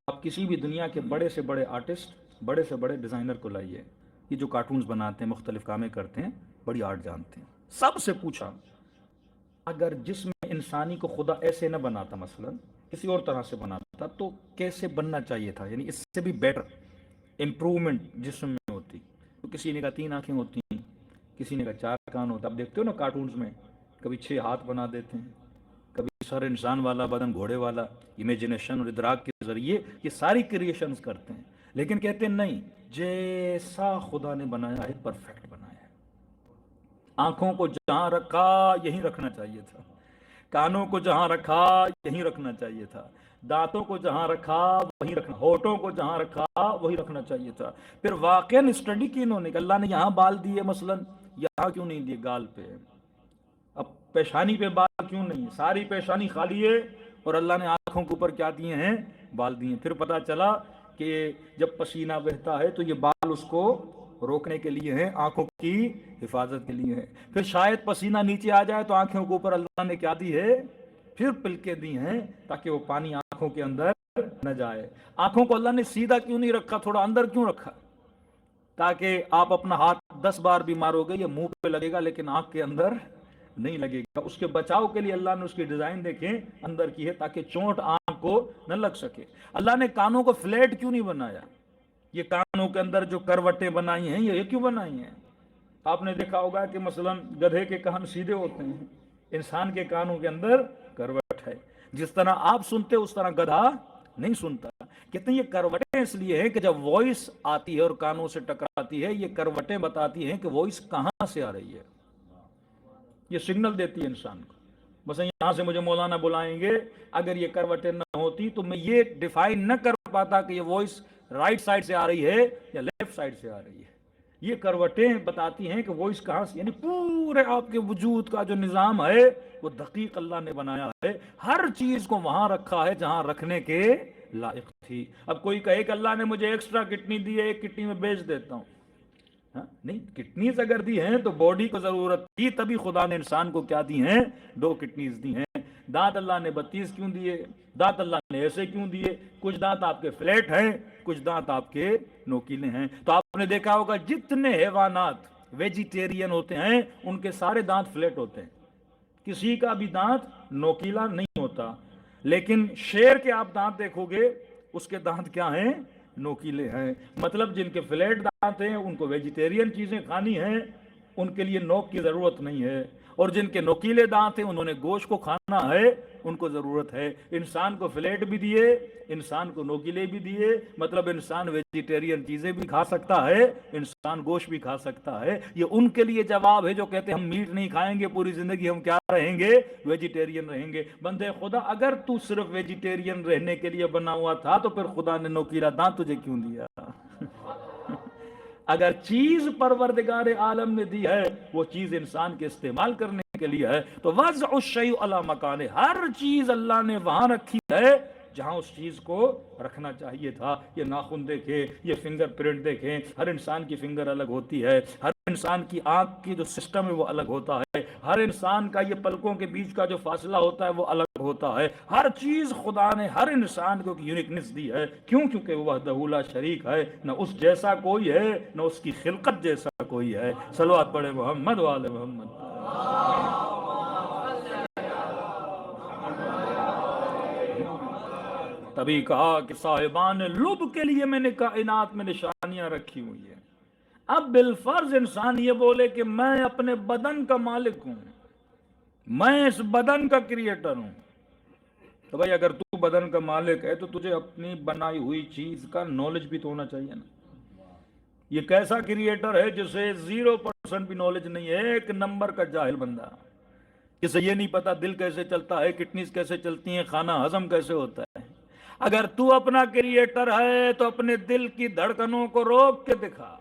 آپ کسی بھی دنیا کے بڑے سے بڑے آرٹسٹ, بڑے سے بڑے ڈیزائنر کو لائیے, یہ جو کارٹونز بناتے ہیں, مختلف کامیں کرتے ہیں, بڑی آرٹ جانتے ہیں, سب سے پوچھا اگر جسم انسانی کو خدا ایسے نہ بناتا, مثلا کسی اور طرح سے بناتا, تھا تو کیسے بننا چاہیے تھا، یعنی اس سے بھی بیٹر امپروومنٹ جسم میں ہوتی. تو کسی نے کہا 3 آنکھیں ہوتی ہیں، کسی نے کہا 4 کان ہوتا. اب دیکھتے ہو نا کارٹونز میں کبھی 6 ہاتھ بنا دیتے ہیں، کبھی سر انسان والا، بدن گھوڑے والا. امیجنیشن اور ادراک کے ذریعے یہ ساری کریشنز کرتے ہیں، لیکن کہتے ہیں نہیں، جیسا خدا نے بنایا ہے پرفیکٹ بنایا ہے. آنکھوں کو جہاں رکھا یہیں رکھنا چاہیے تھا، کانوں کو جہاں رکھا یہیں رکھنا چاہیے تھا، دانتوں کو جہاں رکھا وہیں رکھنا، ہونٹوں کو جہاں رکھا وہی رکھنا چاہیے تھا. پھر واقعاً اسٹڈی کی انہوں نے کہ اللہ نے یہاں بال دیے، مثلا یہاں کیوں نہیں دیے گال پہ، اب پیشانی پہ بال کیوں نہیں ہے، ساری پیشانی خالی ہے اور اللہ نے آنکھوں کے اوپر کیا دیے ہیں، بال دیے ہیں. پھر پتا چلا کہ جب پسینہ بہتا ہے تو یہ بال اس کو روکنے کے لیے ہیں، آنکھوں کی حفاظت کے لیے ہیں. پھر شاید پسینہ نیچے آ جائے تو آنکھوں کے اوپر اللہ نے کیا دی ہے، پھر پلکیں دی ہیں تاکہ وہ پانی آنکھوں کے اندر نہ جائے. آنکھوں کو اللہ نے سیدھا کیوں نہیں رکھا، تھوڑا اندر کیوں رکھا، تاکہ آپ اپنا ہاتھ 10 بار بھی مارو گے یہ منہ پہ لگے گا لیکن آنکھ کے اندر نہیں لگے گا. اس کے بچاؤ کے لیے اللہ نے اس کی ڈیزائن دیکھیں اندر کی ہے تاکہ چونٹ آنکھ کو نہ لگ سکے. اللہ نے کانوں کو فلیٹ کیوں نہیں بنایا، یہ کانوں کے اندر جو کروٹیں بنائی ہیں یہ کیوں بنائی ہیں. آپ نے دیکھا ہوگا کہ مثلا گدھے کے کان سیدھے ہوتے ہیں، انسان کے کانوں کے اندر کروٹ ہے. جس طرح آپ سنتے اس طرح گدھا نہیں سنتا. کہتے ہیں یہ کروٹیں اس لیے ہیں کہ جب وائس آتی ہے اور کانوں سے ٹکراتی ہے یہ کروٹیں بتاتی ہیں کہ وائس کہاں سے آ رہی ہے، یہ سگنل دیتی ہے انسان کو. بس یہاں سے مجھے مولانا بلائیں گے، اگر یہ کروٹیں نہ ہوتی تو میں یہ ڈیفائن نہ کر پاتا کہ یہ وائس رائٹ سائڈ سے آ رہی ہے یا لیفٹ سائڈ سے آ رہی ہے. یہ کروٹیں بتاتی ہیں کہ وائس کہاں سے، یعنی پورے آپ کے وجود کا جو نظام ہے وہ دقیق اللہ نے بنایا ہے. ہر چیز کو وہاں رکھا ہے جہاں رکھنے کے لائق تھی. اب کوئی کہے کہ اللہ نے مجھے ایکسٹرا کڈنی دی ہے، ایک کڈنی میں بیچ دیتا ہوں، نہیں، کڈنیز اگر دی ہیں تو باڈی کو ضرورت تھی، تبھی خدا نے انسان کو کیا دی ہیں، 2 کڈنیز دی ہیں. دانت اللہ نے 32 کیوں دیے، دانت اللہ نے ایسے کیوں دیے، کچھ دانت آپ کے فلیٹ ہیں، کچھ دانت آپ کے نوکیلے ہیں. تو آپ نے دیکھا ہوگا جتنے حیوانات ویجیٹیرین ہوتے ہیں ان کے سارے دانت فلیٹ ہوتے ہیں، کسی کا بھی دانت نوکیلا نہیں ہوتا. لیکن شیر کے آپ دانت دیکھو گے اس کے دانت کیا ہیں، نوکیلے ہیں. مطلب جن کے فلیٹ دانت ہیں ان کو ویجیٹیرین چیزیں کھانی ہیں، ان کے لیے نوک کی ضرورت نہیں ہے. اور جن کے نوکیلے دانت ہیں انہوں نے گوشت کو کھانا ہے، ان کو ضرورت ہے. انسان کو فلیٹ بھی دیے، انسان کو نوکیلے بھی دیے، مطلب انسان ویجیٹیرین چیزیں بھی کھا سکتا ہے، انسان گوشت بھی کھا سکتا ہے. یہ ان کے لیے جواب ہے جو کہتے ہیں ہم میٹ نہیں کھائیں گے پوری زندگی، ہم کیا رہیں گے، ویجیٹیرین رہیں گے. بندے خدا اگر تو صرف ویجیٹیرین رہنے کے لیے بنا ہوا تھا تو پھر خدا نے نوکیلا دانت تجھے کیوں دیا؟ اگر چیز پروردگار عالم نے دی ہے وہ چیز انسان کے استعمال کرنے کے لیے ہے تو وضع الشیء علی مکانہ، ہر چیز اللہ نے وہاں رکھی ہے جہاں اس چیز کو رکھنا چاہیے تھا. یہ ناخن دیکھیں، یہ فنگر پرنٹ دیکھیں، ہر انسان کی فنگر الگ ہوتی ہے، ہر انسان کی آنکھ کی جو سسٹم ہے وہ الگ ہوتا ہے، ہر انسان کا یہ پلکوں کے بیچ کا جو فاصلہ ہوتا ہے وہ الگ ہوتا ہے. ہر چیز خدا نے ہر انسان کو یونیکنس دی ہے. کیوں؟ کیونکہ وہ وحدہ لا شریک ہے، نہ اس جیسا کوئی ہے نہ اس کی خلقت جیسا کوئی ہے. صلوات پڑھے محمد وآل محمد. تبھی کہا کہ صاحبان لب کے لیے میں نے کائنات میں نشانیاں رکھی ہوئی ہیں. اب بالفرض انسان یہ بولے کہ میں اپنے بدن کا مالک ہوں، میں اس بدن کا کریٹر ہوں، تو بھائی اگر تو بدن کا مالک ہے تو تجھے اپنی بنائی ہوئی چیز کا نالج بھی تو ہونا چاہیے نا. یہ کیسا کریٹر ہے جسے 0% بھی نالج نہیں ہے، ایک نمبر کا جاہل بندہ، جسے یہ نہیں پتا دل کیسے چلتا ہے، کڈنیز کیسے چلتی ہیں، کھانا ہضم کیسے ہوتا ہے. اگر تو اپنا کریٹر ہے تو اپنے دل کی دھڑکنوں کو روک کے دکھا.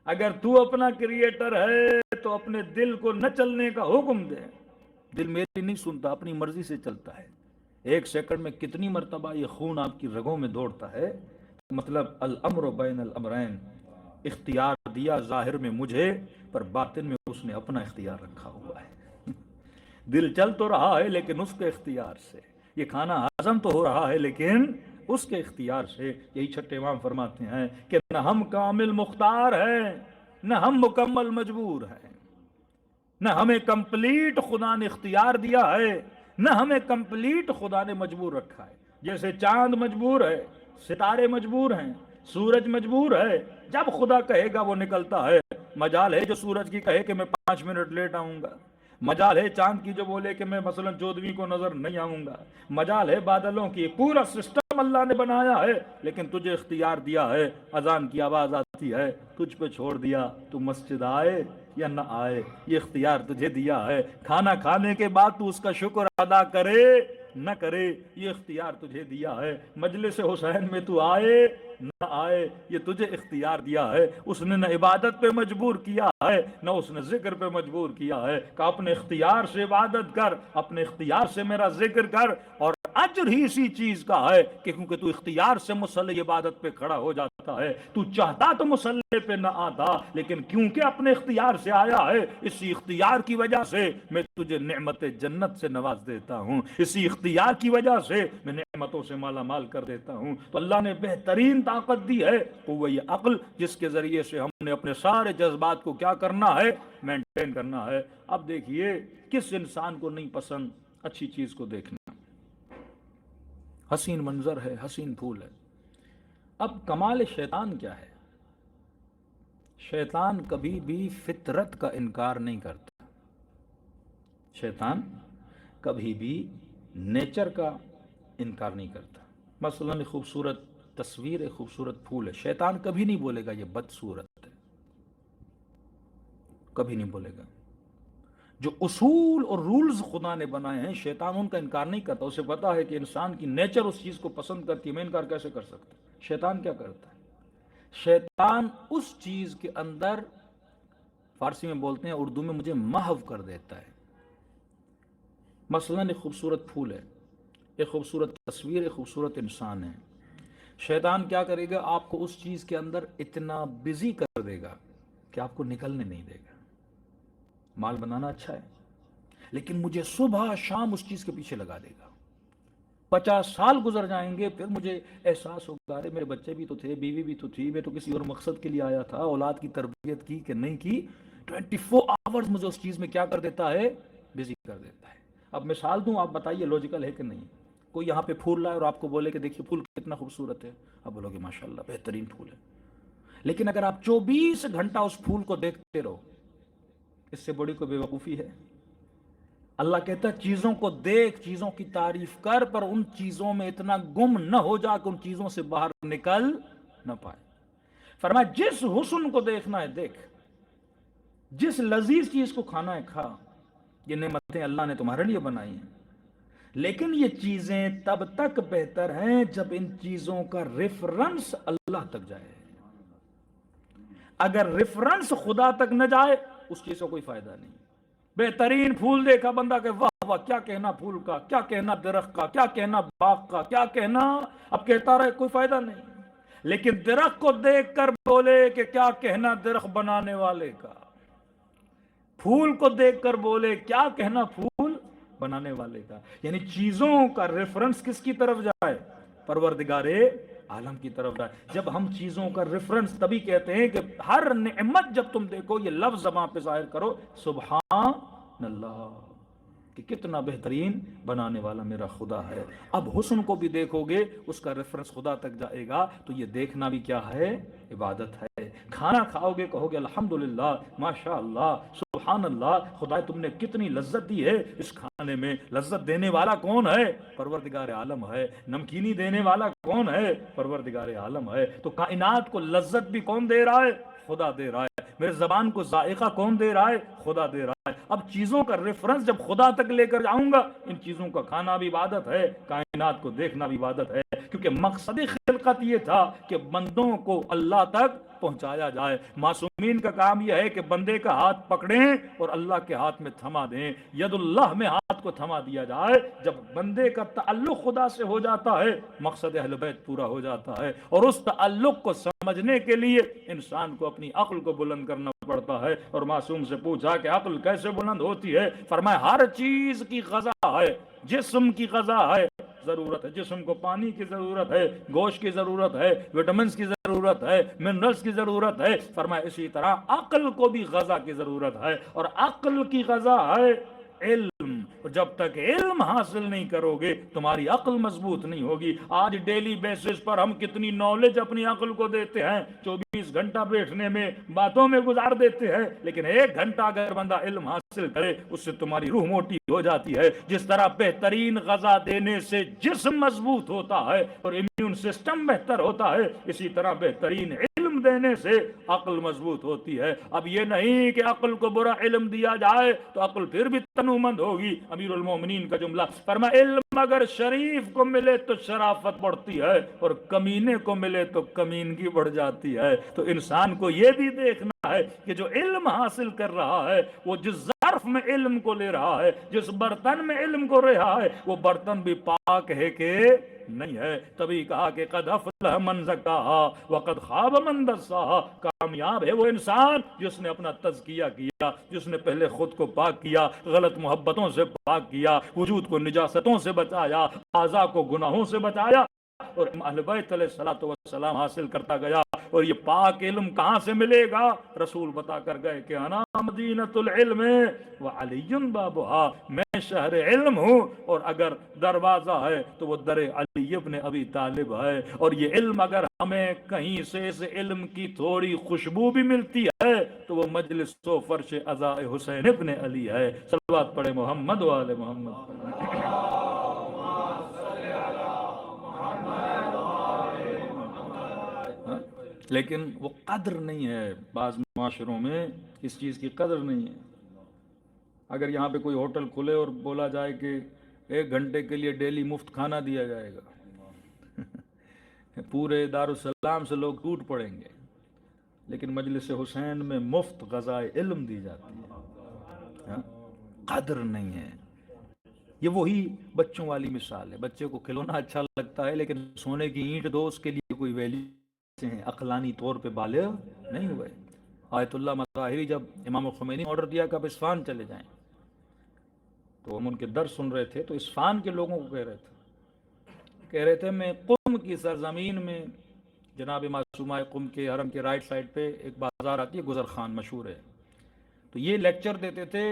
اگر تو اپنا کریٹر ہے تو اپنے دل کو نہ چلنے کا حکم دے. دل میری نہیں سنتا، اپنی مرضی سے چلتا ہے. 1 سیکنڈ میں کتنی مرتبہ یہ خون آپ کی رگوں میں دوڑتا ہے. مطلب الامر بین الامرین، اختیار دیا ظاہر میں مجھے پر باطن میں اس نے اپنا اختیار رکھا ہوا ہے. دل چل تو رہا ہے لیکن اس کے اختیار سے، یہ کھانا ہضم تو ہو رہا ہے لیکن اس کے اختیار سے. یہی چھٹے امام فرماتے ہیں کہ نہ ہم کامل مختار ہیں نہ ہم مکمل مجبور ہیں، نہ ہمیں کمپلیٹ خدا نے اختیار دیا ہے نہ ہمیں کمپلیٹ خدا نے مجبور رکھا ہے. جیسے چاند مجبور ہے، ستارے مجبور ہیں، سورج مجبور ہے، جب خدا کہے گا وہ نکلتا ہے۔ مجال ہے جو سورج کی کہے کہ میں 5 منٹ لیٹ آؤں گا، مجال ہے چاند کی جو بولے کہ میں مثلا 14ویں کو نظر نہیں آؤں گا، مجال ہے بادلوں کی، پورا سسٹم اللہ نے بنایا ہے، لیکن تجھے اختیار دیا ہے۔ اذان کی آواز آتی ہے، تجھ پہ چھوڑ دیا، تو مسجد آئے یا نہ آئے، یہ اختیار تجھے دیا ہے۔ کھانا کھانے کے بعد تو اس کا شکر ادا کرے نہ کرے، یہ اختیار تجھے دیا ہے۔ مجلس حسین میں تو آئے نہ آئے، یہ تجھے اختیار دیا ہے۔ اس نے نہ عبادت پہ مجبور کیا ہے، نہ اس نے ذکر پہ مجبور کیا ہے کہ اپنے اختیار سے عبادت کر، اپنے اختیار سے میرا ذکر کر، اور اجر ہی اسی چیز کا ہے کہ کیونکہ تو اختیار سے مصلی عبادت پہ کھڑا ہو جاتا ہے۔ تو چاہتا تو مصلی پہ نہ آتا، لیکن کیونکہ اپنے اختیار سے آیا ہے، اسی اختیار کی وجہ سے میں تجھے نعمت جنت سے نواز دیتا ہوں، اسی اختیار کی وجہ سے میں نعمتوں سے مالا مال کر دیتا ہوں۔ تو اللہ نے بہترین طاقت دی ہے، قوہ عقل، جس کے ذریعے سے ہم نے اپنے سارے جذبات کو کیا کرنا ہے، مینٹین کرنا ہے۔ اب دیکھیے کس انسان کو نہیں پسند اچھی چیز کو دیکھنا، حسین منظر ہے، حسین پھول ہے۔ اب کمال شیطان کیا ہے؟ شیطان کبھی بھی فطرت کا انکار نہیں کرتا، شیطان کبھی بھی نیچر کا انکار نہیں کرتا۔ مثلا ایک خوبصورت تصویر، ایک خوبصورت پھول ہے، شیطان کبھی نہیں بولے گا یہ بدصورت ہے، کبھی نہیں بولے گا۔ جو اصول اور رولز خدا نے بنائے ہیں، شیطان ان کا انکار نہیں کرتا، اسے پتا ہے کہ انسان کی نیچر اس چیز کو پسند کرتی ہے، میں انکار کیسے کر سکتا؟ شیطان کیا کرتا ہے؟ شیطان اس چیز کے اندر، فارسی میں بولتے ہیں، اردو میں مجھے محو کر دیتا ہے۔ مثلا ایک خوبصورت پھول ہے، ایک خوبصورت تصویر، ایک خوبصورت انسان ہے، شیطان کیا کرے گا؟ آپ کو اس چیز کے اندر اتنا بزی کر دے گا کہ آپ کو نکلنے نہیں دے گا۔ مال بنانا اچھا ہے، لیکن مجھے صبح شام اس چیز کے پیچھے لگا دے گا۔ 50 سال گزر جائیں گے، پھر مجھے احساس ہوگا ارے میرے بچے بھی تو تھے، بیوی بھی تو تھی، میں تو کسی اور مقصد کے لیے آیا تھا، اولاد کی تربیت کی کہ نہیں کی۔ 24 آورز مجھے اس چیز میں کیا کر دیتا ہے؟ بزی کر دیتا ہے۔ اب مثال دوں، آپ بتائیے لاجیکل ہے کہ نہیں؟ کوئی یہاں پہ پھول لائے اور آپ کو بولے کہ دیکھیے پھول کتنا خوبصورت ہے، آپ بولو گے ماشاءاللہ بہترین پھول ہے، لیکن اگر آپ 24 گھنٹہ اس پھول کو دیکھتے رہو، اس سے بڑی کوئی بے وقوفی ہے؟ اللہ کہتا ہے چیزوں کو دیکھ، چیزوں کی تعریف کر، پر ان چیزوں میں اتنا گم نہ ہو جا کہ ان چیزوں سے باہر نکل نہ پائے۔ فرمایا جس حسن کو دیکھنا ہے دیکھ، جس لذیذ چیز کو کھانا ہے کھا، یہ نعمتیں اللہ نے تمہارے لیے بنائی ہیں، لیکن یہ چیزیں تب تک بہتر ہیں جب ان چیزوں کا ریفرنس اللہ تک جائے۔ اگر ریفرنس خدا تک نہ جائے اس چیز کا کوئی فائدہ نہیں۔ بہترین پھول دیکھا بندہ کہ واہ واہ، کیا کہنا پھول کا، کیا کہنا درخت کا، کیا کہنا باغ کا، کیا کہنا، اب کہتا رہے کوئی فائدہ نہیں۔ لیکن درخت کو دیکھ کر بولے کہ کیا کہنا درخت بنانے والے کا، پھول کو دیکھ کر بولے کیا کہنا پھول بنانے والے کا۔ یعنی چیزوں کا ریفرنس کس کی طرف جائے؟ پروردگار عالم کی طرف جائے۔ جب ہم چیزوں کا ریفرنس تبھی کہتے ہیں کہ ہر نعمت جب تم دیکھو یہ لفظ زبان پہ ظاہر کرو سبحان اللہ، کہ کتنا بہترین بنانے والا میرا خدا ہے۔ اب حسن کو بھی دیکھو گے، اس کا ریفرنس خدا تک جائے گا، تو یہ دیکھنا بھی کیا ہے؟ عبادت ہے۔ کھانا کھاؤ گے کہو گے الحمدللہ، ماشاءاللہ، سبحان اللہ، خدا تم نے کتنی لذت دی ہے اس کھانے میں۔ لذت دینے والا کون ہے؟ پروردگار عالم ہے۔ نمکینی دینے والا کون ہے؟ پروردگار عالم ہے۔ تو کائنات کو لذت بھی کون دے رہا ہے؟ خدا دے رہا ہے۔ میرے زبان کو ذائقہ کون دے رہا ہے؟ خدا دے رہا ہے۔ اب چیزوں کا ریفرنس جب خدا تک لے کر جاؤں گا، ان چیزوں کا کھانا بھی عبادت ہے، کائنات کو دیکھنا بھی عبادت ہے، کیونکہ مقصد خلقت یہ تھا کہ بندوں کو اللہ تک پہنچایا جائے۔ معصومین کا کام یہ ہے کہ بندے کا ہاتھ پکڑیں اور اللہ کے ہاتھ میں تھما دیں، ید اللہ میں ہاتھ کو تھما دیا جائے۔ جب بندے کا تعلق خدا سے ہو جاتا ہے، مقصد اہل بیت پورا ہو جاتا ہے۔ اور اس تعلق کو سمجھنے کے لیے انسان کو اپنی عقل کو بلند کرنا پڑتا ہے۔ اور معصوم سے پوچھا کہ عقل کیسے بلند ہوتی ہے؟ فرمایا ہر چیز کی غذا ہے، جسم کی غذا ہے، ضرورت ہے، جسم کو پانی کی ضرورت ہے، گوشت کی ضرورت ہے، وٹامنس کی ضرورت ہے، منرلز کی ضرورت ہے۔ فرمایا اسی طرح عقل کو بھی غذا کی ضرورت ہے، اور عقل کی غذا ہے علم، اور جب تک علم حاصل نہیں کرو گے تمہاری عقل مضبوط نہیں ہوگی. آج ڈیلی بیسس پر ہم کتنی نالج اپنی عقل کو دیتے ہیں, 24 گھنٹہ بیٹھنے میں باتوں میں گزار دیتے ہیں, لیکن 1 گھنٹہ اگر بندہ علم حاصل کرے اس سے تمہاری روح موٹی ہو جاتی ہے. جس طرح بہترین غذا دینے سے جسم مضبوط ہوتا ہے اور امیون سسٹم بہتر ہوتا ہے, اسی طرح بہترین علم دینے سے عقل مضبوط ہوتی ہے. اب یہ نہیں کہ عقل کو برا علم دیا جائے تو عقل پھر بھی تنومند ہوگی. امیر المومنین کا جملہ فرمایا علم اگر شریف کو ملے تو شرافت بڑھتی ہے اور کمینے کو ملے تو کمینگی بڑھ جاتی ہے. تو انسان کو یہ بھی دیکھنا ہے کہ جو علم حاصل کر رہا ہے وہ جس ظرف میں علم کو لے رہا ہے, جس برتن میں علم کو رہا ہے, وہ برتن بھی پاک ہے کہ نہیں ہے. تبھی کہا کہ قد افلح من زکاہا وقد خاب من دساہا. کامیاب ہے وہ انسان جس نے اپنا تزکیہ کیا, جس نے پہلے خود کو پاک کیا, غلط محبتوں سے پاک کیا, وجود کو نجاستوں سے بچایا, اعضاء کو گناہوں سے بچایا, اور اہل بیت علیہ الصلوۃ والسلام حاصل کرتا گیا. اور یہ پاک علم کہاں سے ملے گا؟ رسول بتا کر گئے کہ انا مدینۃ العلم وعلی بابھا, میں شہر علم ہوں اور اگر دروازہ ہے تو وہ در علی ابن ابی طالب ہے. اور یہ علم اگر ہمیں کہیں سے اس علم کی تھوڑی خوشبو بھی ملتی ہے تو وہ مجلس و فرش عزاء حسین ابن علی ہے. صلوات پڑھے محمد و آل محمد. لیکن وہ قدر نہیں ہے, بعض معاشروں میں اس چیز کی قدر نہیں ہے. اگر یہاں پہ کوئی ہوٹل کھلے اور بولا جائے کہ 1 گھنٹے کے لیے ڈیلی مفت کھانا دیا جائے گا, پورے دارالسلام سے لوگ ٹوٹ پڑیں گے. لیکن مجلس حسین میں مفت غذائے علم دی جاتی ہے. قدر نہیں ہے. یہ وہی بچوں والی مثال ہے. بچے کو کھلونا اچھا لگتا ہے لیکن سونے کی اینٹ دو اس کے لیے کوئی ویلیو ہیں, عقلانی طور پہ بالغ نہیں ہوئے. آیت اللہ مظاہری جب امام خمینی آرڈر دیا کہ آپ اصفہان چلے جائیں تو ہم ان کے درس سن رہے تھے, تو اصفہان کے لوگوں کو کہہ رہے تھے میں قم کی سرزمین میں, جناب معصومہ قم کے حرم کے رائٹ سائڈ پہ ایک بازار آتی ہے گزر خان, مشہور ہے. تو یہ لیکچر دیتے تھے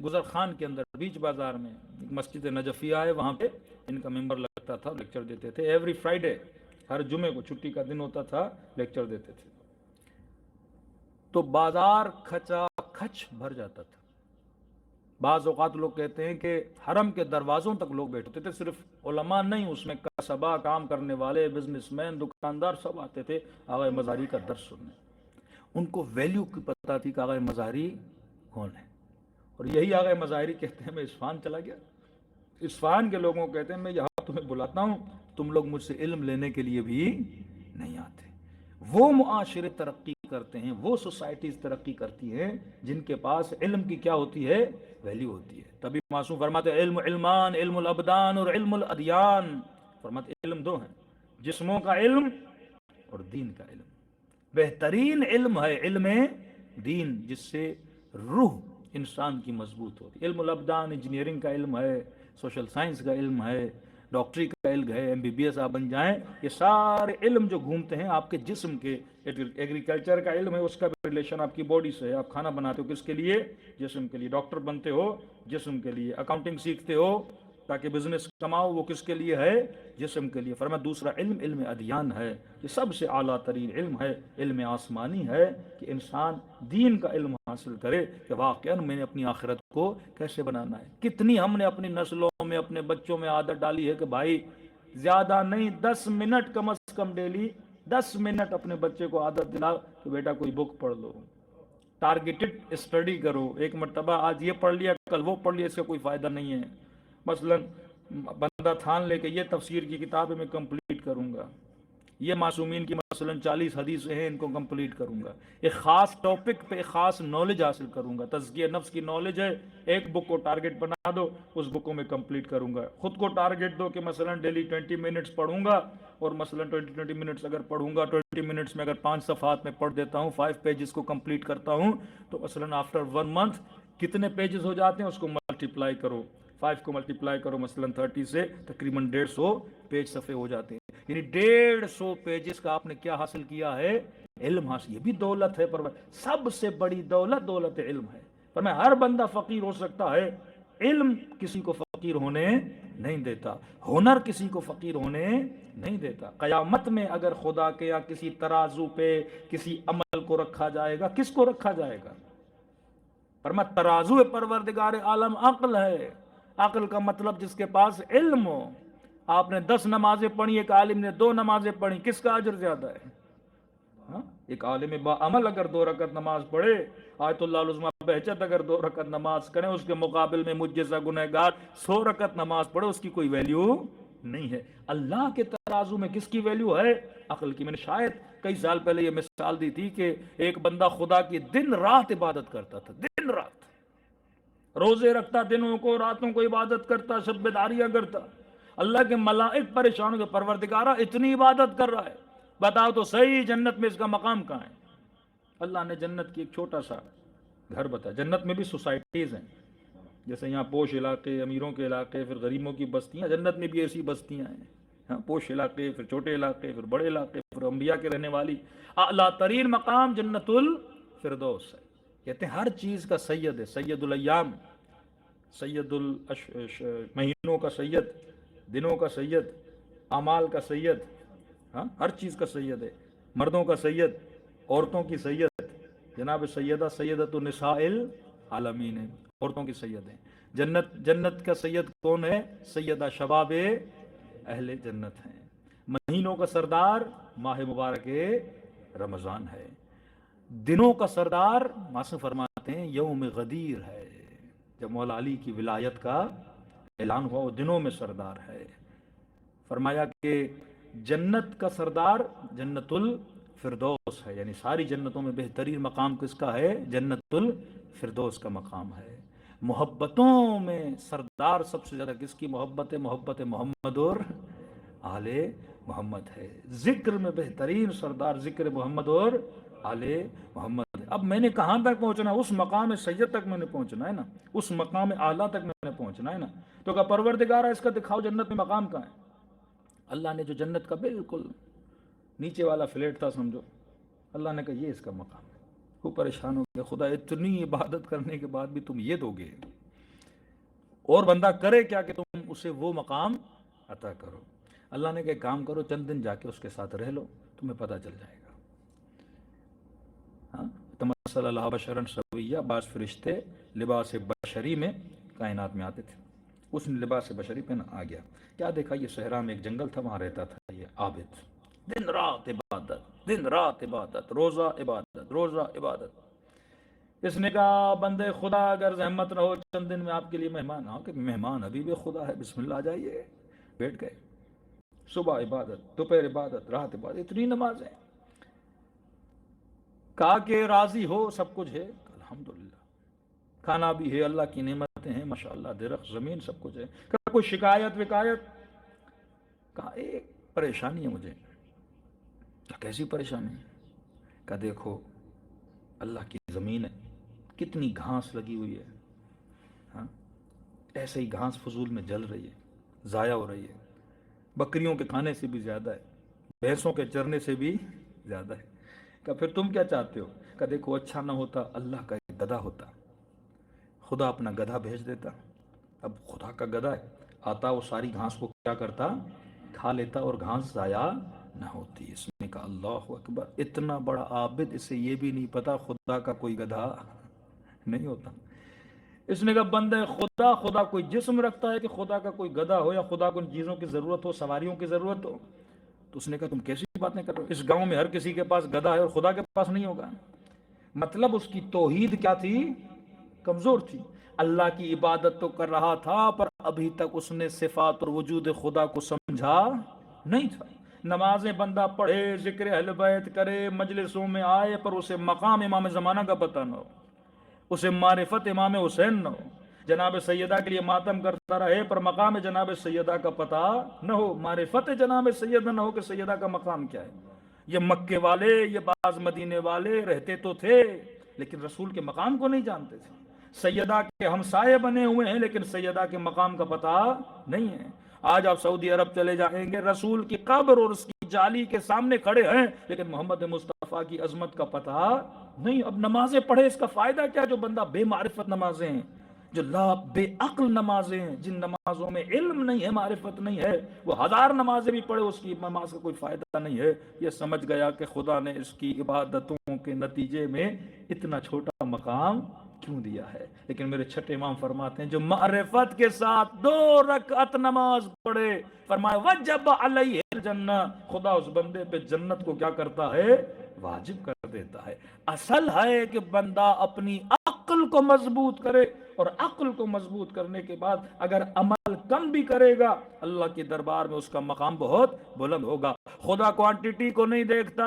گزر خان کے اندر بیچ بازار میں, ایک مسجد نجفیہ ہے وہاں پہ ان کا ممبر لگتا تھا, لیکچر دیتے تھے ایوری فرائیڈے, ہر جمعے کو چھٹی کا دن ہوتا تھا, لیکچر دیتے تھے. تو بازار کھچا کھچ بھر جاتا تھا. بعض اوقات لوگ کہتے ہیں کہ حرم کے دروازوں تک لوگ بیٹھتے تھے, صرف علماء نہیں, اس میں قصبہ کام کرنے والے, بزنس مین, دکاندار سب آتے تھے آغا مظاہری کا درس سننے. ان کو ویلیو کی پتہ تھی کہ آغا مظاہری کون ہے. اور یہی آغا مظاہری کہتے ہیں میں اصفہان چلا گیا. اصفہان کے لوگوں کو کہتے ہیں میں یہاں تمہیں بلاتا ہوں, تم لوگ مجھ سے علم لینے کے لیے بھی نہیں آتے. وہ معاشرے ترقی کرتے ہیں, وہ سوسائٹیز ترقی کرتی ہیں جن کے پاس علم کی کیا ہوتی ہے, ویلیو ہوتی ہے. تبھی معصوم فرماتے علم علمان, علم الابدان اور علم الادیان. فرماتے علم 2 ہیں, جسموں کا علم اور دین کا علم. بہترین علم ہے علم دین, جس سے روح انسان کی مضبوط ہوتی ہے. علم الابدان انجینئرنگ کا علم ہے, سوشل سائنس کا علم ہے, ڈاکٹری کا علم ہے, MBBS آپ بن جائیں. یہ سارے علم جو گھومتے ہیں آپ کے جسم کے, ایگریکلچر کا علم ہے, اس کا بھی ریلیشن آپ کی باڈی سے ہے. آپ کھانا بناتے ہو کس کے لیے, جسم کے لیے. ڈاکٹر بنتے ہو جسم کے لیے. اکاؤنٹنگ سیکھتے ہو تاکہ بزنس کماؤ, وہ کس کے لیے ہے, جسم کے لیے. فرمایا دوسرا علم علم ادیان ہے, یہ سب سے اعلیٰ ترین علم ہے, علم آسمانی ہے, کہ انسان دین کا علم حاصل کرے کہ واقعا میں نے اپنی آخرت کو کیسے بنانا ہے. کتنی ہم نے اپنی نسلوں میں, اپنے بچوں میں عادت ڈالی ہے کہ بھائی زیادہ نہیں 10 منٹ کم از کم ڈیلی 10 منٹ اپنے بچے کو عادت دلا کہ بیٹا کوئی بک پڑھ لو, ٹارگیٹڈ اسٹڈی کرو. ایک مرتبہ آج یہ پڑھ لیا کل وہ پڑھ لیا, اس کا کوئی فائدہ نہیں ہے. مثلا بندہ تھان لے کے یہ تفسیر کی کتاب میں کمپلیٹ کروں گا, یہ معصومین کی مثلا 40 حدیثیں ہیں ان کو کمپلیٹ کروں گا, ایک خاص ٹاپک پہ ایک خاص نالج حاصل کروں گا. تزکیہ نفس کی نالج ہے, ایک بک کو ٹارگیٹ بنا دو, اس بک کو میں کمپلیٹ کروں گا. خود کو ٹارگیٹ دو کہ مثلا ڈیلی 20 منٹس پڑھوں گا, اور مثلا 20 منٹس اگر پڑھوں گا, 20 منٹس میں اگر 5 صفحات میں پڑھ دیتا ہوں, 5 پیجز کو کمپلیٹ کرتا ہوں, تو مثلا آفٹر 1 منتھ کتنے پیجز ہو جاتے ہیں اس کو ملٹیپلائی کرو, 5 کو ملٹیپلائی کرو مثلا 30 سے, تقریباً 150 پیج صفحے ہو جاتے ہیں. یعنی 150 پیجز کا آپ نے کیا حاصل کیا ہے, علم حاصل. یہ بھی دولت ہے, پر سب سے بڑی دولت دولت علم ہے. پر میں ہر بندہ فقیر ہو سکتا ہے, علم کسی کو فقیر ہونے نہیں دیتا، ہنر کسی کو فقیر ہونے نہیں دیتا۔ قیامت میں اگر خدا کے یا کسی ترازو پہ کسی عمل کو رکھا جائے گا، کس کو رکھا جائے گا؟ فرمایا ترازو پروردگار عالم عقل ہے۔ عقل کا مطلب جس کے پاس علم ہو۔ آپ نے 10 نمازیں پڑھی، ایک عالم نے 2 نمازیں پڑھی، کس کا اجر زیادہ ہے؟ ایک عالم با عمل اگر 2 رکعت نماز پڑھے، آیت اللہ العظمیٰ بہجت اگر 2 رکعت نماز کریں، اس کے مقابل میں مجھ جیسا گنہگار 100 رکعت نماز پڑھے، اس کی کوئی ویلیو نہیں ہے۔ اللہ کے ترازو میں کس کی ویلیو ہے؟ عقل کی۔ میں نے شاید کئی سال پہلے یہ مثال دی تھی کہ ایک بندہ خدا کی دن رات عبادت کرتا تھا، دن رات روزے رکھتا، دنوں کو راتوں کو عبادت کرتا، شب بیداریاں کرتا۔ اللہ کے ملائک پریشان ہو گئے، پروردگارہ اتنی عبادت کر رہا ہے، بتاؤ تو صحیح جنت میں اس کا مقام کہاں ہے؟ اللہ نے جنت کی ایک چھوٹا سا گھر بتایا۔ جنت میں بھی سوسائٹیز ہیں، جیسے یہاں پوش علاقے، امیروں کے علاقے، پھر غریبوں کی بستیاں، جنت میں بھی ایسی بستیاں ہیں، پوش علاقے، پھر چھوٹے علاقے، پھر بڑے علاقے، پھر انبیاء کے رہنے والی اعلیٰ ترین مقام جنت الفردوس ہے۔ کہتے ہیں ہر چیز کا سید ہے، سید الایام، سید مہینوں کا سید، دنوں کا سید، اعمال کا سید، ہر چیز کا سید ہے۔ مردوں کا سید، عورتوں کی سید، جناب سیدہ سیدۃ النساء العالمین ہے، عورتوں کی سید ہیں۔ جنت کا سید کون ہے؟ سیدہ شباب اہل جنت ہیں۔ مہینوں کا سردار ماہ مبارک رمضان ہے۔ دنوں کا سردار ماسن فرماتے ہیں یوم غدیر ہے، جب مولا علی کی ولایت کا اعلان ہوا، وہ دنوں میں سردار ہے۔ فرمایا کہ جنت کا سردار جنت الفردوس ہے، یعنی ساری جنتوں میں بہترین مقام کس کا ہے؟ جنت الفردوس کا مقام ہے۔ محبتوں میں سردار سب سے زیادہ کس کی محبت ہے؟ محبت محمد اور آل محمد ہے۔ ذکر میں بہترین سردار ذکر محمد اور آل محمد ہے۔ اب میں نے کہاں تک پہنچنا ہے؟ اس مقام سید تک میں نے پہنچنا ہے نا، اس مقام اعلیٰ تک میں نے پہنچنا ہے نا۔ تو کہ پروردگارہ اس کا دکھاؤ جنت میں مقام کہاں ہے؟ اللہ نے جو جنت کا بالکل نیچے والا فلیٹ تھا سمجھو، اللہ نے کہا یہ اس کا مقام ہے۔ وہ پریشان ہو گیا، خدا اتنی عبادت کرنے کے بعد بھی تم یہ دو گے؟ اور بندہ کرے کیا کہ تم اسے وہ مقام عطا کرو؟ اللہ نے کہا کام کرو، چند دن جا کے اس کے ساتھ رہ لو، تمہیں پتہ چل جائے گا۔ تمثل اللہ بشرا سویہ، بعض فرشتے لباس بشری میں کائنات میں آتے تھے، اس نے لباس بشری پہنا آ گیا۔ کیا دیکھا؟ یہ صحرا میں ایک جنگل تھا، وہاں رہتا تھا یہ عابد، دن رات عبادت، دن رات عبادت، روزہ عبادت، روزہ عبادت۔ اس نے کہا بندے خدا اگر زحمت نہ ہو چند دن میں آپ کے لیے مہمان، کہ مہمان حبیب خدا ہے، بسم اللہ آ جائیے۔ بیٹھ گئے، صبح عبادت، دوپہر عبادت، رات عبادت، اتنی نمازیں۔ کہا کہ راضی ہو، سب کچھ ہے؟ الحمدللہ، کھانا بھی ہے، اللہ کی نعمتیں ہیں ماشاءاللہ، درخت زمین سب کچھ ہے۔ کہا کوئی شکایت وکایت؟ کہا ایک پریشانی ہے مجھے۔ کیسی پریشانی؟ کہا دیکھو اللہ کی زمین ہے، کتنی گھاس لگی ہوئی ہے، ایسے ہی گھاس فضول میں جل رہی ہے، ضائع ہو رہی ہے، بکریوں کے کھانے سے بھی زیادہ ہے، بھینسوں کے چرنے سے بھی زیادہ ہے۔ کہ پھر تم کیا چاہتے ہو؟ کہ دیکھو اچھا نہ ہوتا اللہ کا ایک گدھا ہوتا، خدا اپنا گدھا بھیج دیتا۔ اب خدا کا گدھا ہے، آتا وہ ساری گھاس کو کیا کرتا؟ کھا لیتا، اور گھاس ضائع نہ ہوتی۔ اس نے کہا اللہ اکبر، اتنا بڑا عابد، اسے یہ بھی نہیں پتا خدا کا کوئی گدھا نہیں ہوتا۔ اس نے کہا بندے خدا کوئی جسم رکھتا ہے کہ خدا کا کوئی گدھا ہو، یا خدا کو ان چیزوں کی ضرورت ہو، سواریوں کی ضرورت ہو؟ تو اس نے کہا تم کیسی باتیں کر رہے ہو؟ اس گاؤں میں ہر کسی کے پاس گدھا ہے اور خدا کے پاس نہیں ہوگا۔ مطلب اس کی توحید کیا تھی؟ کمزور تھی۔ اللہ کی عبادت تو کر رہا تھا، پر ابھی تک اس نے صفات اور وجود خدا کو سمجھا نہیں تھا۔ نمازیں بندہ پڑھے، ذکر اہل بیت کرے، مجلسوں میں آئے، پر اسے مقام امام زمانہ کا پتہ نہ ہو، اسے معرفت امام حسین نہ ہو، جناب سیدہ کے لیے ماتم کرتا رہے پر مقام جناب سیدہ کا پتہ نہ ہو، معرفت جناب سیدہ نہ ہو کہ سیدہ کا مقام کیا ہے۔ یہ مکے والے، یہ بعض مدینے والے رہتے تو تھے لیکن رسول کے مقام کو نہیں جانتے تھے۔ سیدہ کے ہمسائے بنے ہوئے ہیں لیکن سیدہ کے مقام کا پتہ نہیں ہے۔ آج آپ سعودی عرب چلے جائیں گے، رسول کی قبر اور اس کی جالی کے سامنے کھڑے ہیں لیکن محمد مصطفیٰ کی عظمت کا پتہ نہیں۔ اب نمازیں پڑھے اس کا فائدہ کیا جو بندہ بے معرفت نمازیں ہیں؟ جو بے عقل نمازیں ہیں، جن نمازوں میں علم نہیں ہے، معرفت نہیں ہے، وہ 1000 نمازیں بھی پڑھے، اس کی نماز کا کوئی فائدہ نہیں ہے، یہ سمجھ گیا کہ خدا نے اس کی عبادتوں کے نتیجے میں اتنا چھوٹا مقام کیوں دیا ہے۔ لیکن میرے چھٹے امام فرماتے ہیں جو معرفت کے ساتھ 2 رکعت نماز پڑھے، فرمایا وجب علیہ الجنہ، خدا اس بندے پہ جنت کو کیا کرتا ہے؟ واجب کر دیتا ہے۔ اصل ہے کہ بندہ اپنی عقل کو مضبوط کرے، اور عقل کو مضبوط کرنے کے بعد اگر عمل کم بھی کرے گا، اللہ کے دربار میں اس کا مقام بہت بلند ہوگا۔ خدا کوانٹٹی کو نہیں دیکھتا،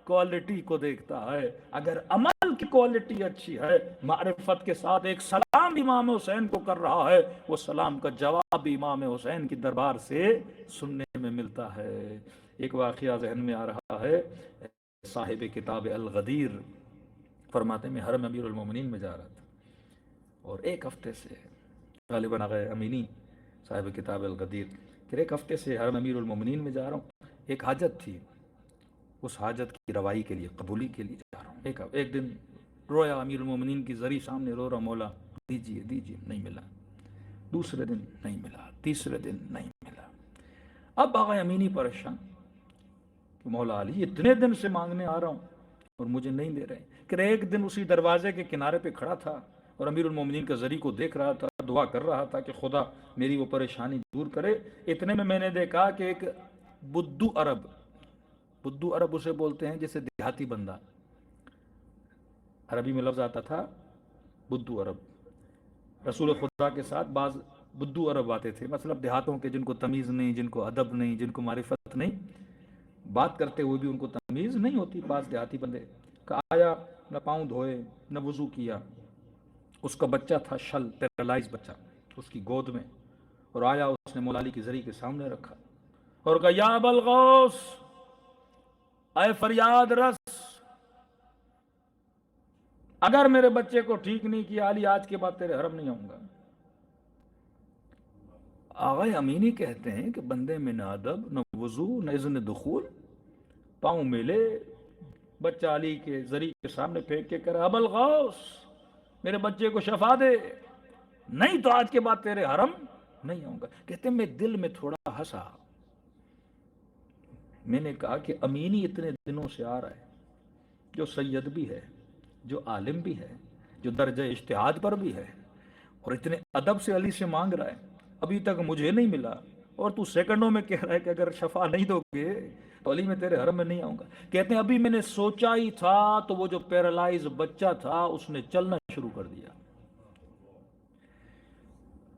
کوالٹی کو دیکھتا ہے۔ اگر عمل کی کوالٹی اچھی ہے، معرفت کے ساتھ ایک سلام امام حسین کو کر رہا ہے، وہ سلام کا جواب بھی امام حسین کی دربار سے سننے میں ملتا ہے۔ ایک واقعہ ذہن میں آ رہا ہے، صاحب کتاب الغدیر فرماتے ہیں میں حرم امیر المومنین میں جا رہا تھا، اور ایک ہفتے سے غالباً آغا امینی صاحب کتاب الغدیر کہ ایک ہفتے سے حرم امیر المومنین میں جا رہا ہوں، ایک حاجت تھی، اس حاجت کی روائی کے لیے، قبولی کے لیے جا رہا ہوں۔ ایک دن رویا امیر المومنین کی زری سامنے، رو رہا، مولا دیجیے دیجیے، نہیں ملا۔ دوسرے دن نہیں ملا، تیسرے دن نہیں ملا۔ اب آغا امینی پریشان کہ مولا علی اتنے دن سے مانگنے آ رہا ہوں اور مجھے نہیں دے رہے۔ کہ ایک دن اسی دروازے کے کنارے پہ کھڑا تھا اور امیر المومنین کا زری کو دیکھ رہا تھا، دعا کر رہا تھا کہ خدا میری وہ پریشانی دور کرے۔ اتنے میں نے دیکھا کہ ایک بدو عرب اسے بولتے ہیں جیسے دیہاتی بندہ، عربی میں لفظ آتا تھا بدو عرب۔ رسول خدا کے ساتھ بعض بدو عرب آتے تھے، مطلب دیہاتوں کے، جن کو تمیز نہیں، جن کو ادب نہیں، جن کو معرفت نہیں، بات کرتے ہوئے بھی ان کو تمیز نہیں ہوتی۔ بعض دیہاتی بندے کا آیا، نہ پاؤں دھوئے نہ وضو کیا، اس کا بچہ تھا شل، پیرالائز بچہ اس کی گود میں، اور آیا، اس نے مولا علی کی زری کے سامنے رکھا اور کہا یا ابا الغوث، اے فریاد رس، اگر میرے بچے کو ٹھیک نہیں کیا علی، آج کے بعد تیرے حرم نہیں آؤں گا۔ آغا امینی کہتے ہیں کہ بندے میں نہ ادب، نہ وضو، نہ اذن دخول، پاؤں ملے، بچہ علی کے زری کے سامنے پھینک کے کرا ابا الغوث میرے بچے کو شفا دے، نہیں تو آج کے بعد تیرے حرم نہیں آؤں گا۔ کہتے ہیں میں دل میں تھوڑا ہنسا، میں نے کہا کہ امینی اتنے دنوں سے آ رہا ہے، جو سید بھی ہے، جو عالم بھی ہے، جو درجہ اجتہاد پر بھی ہے، اور اتنے ادب سے علی سے مانگ رہا ہے، ابھی تک مجھے نہیں ملا، اور تو سیکنڈوں میں کہہ رہا ہے کہ اگر شفا نہیں دو گے تو علی میں تیرے حرم میں نہیں آؤں گا۔ کہتے ہیں ابھی میں نے سوچا ہی تھا تو وہ جو پیرالائز بچہ تھا اس نے چلنا شروع کر دیا،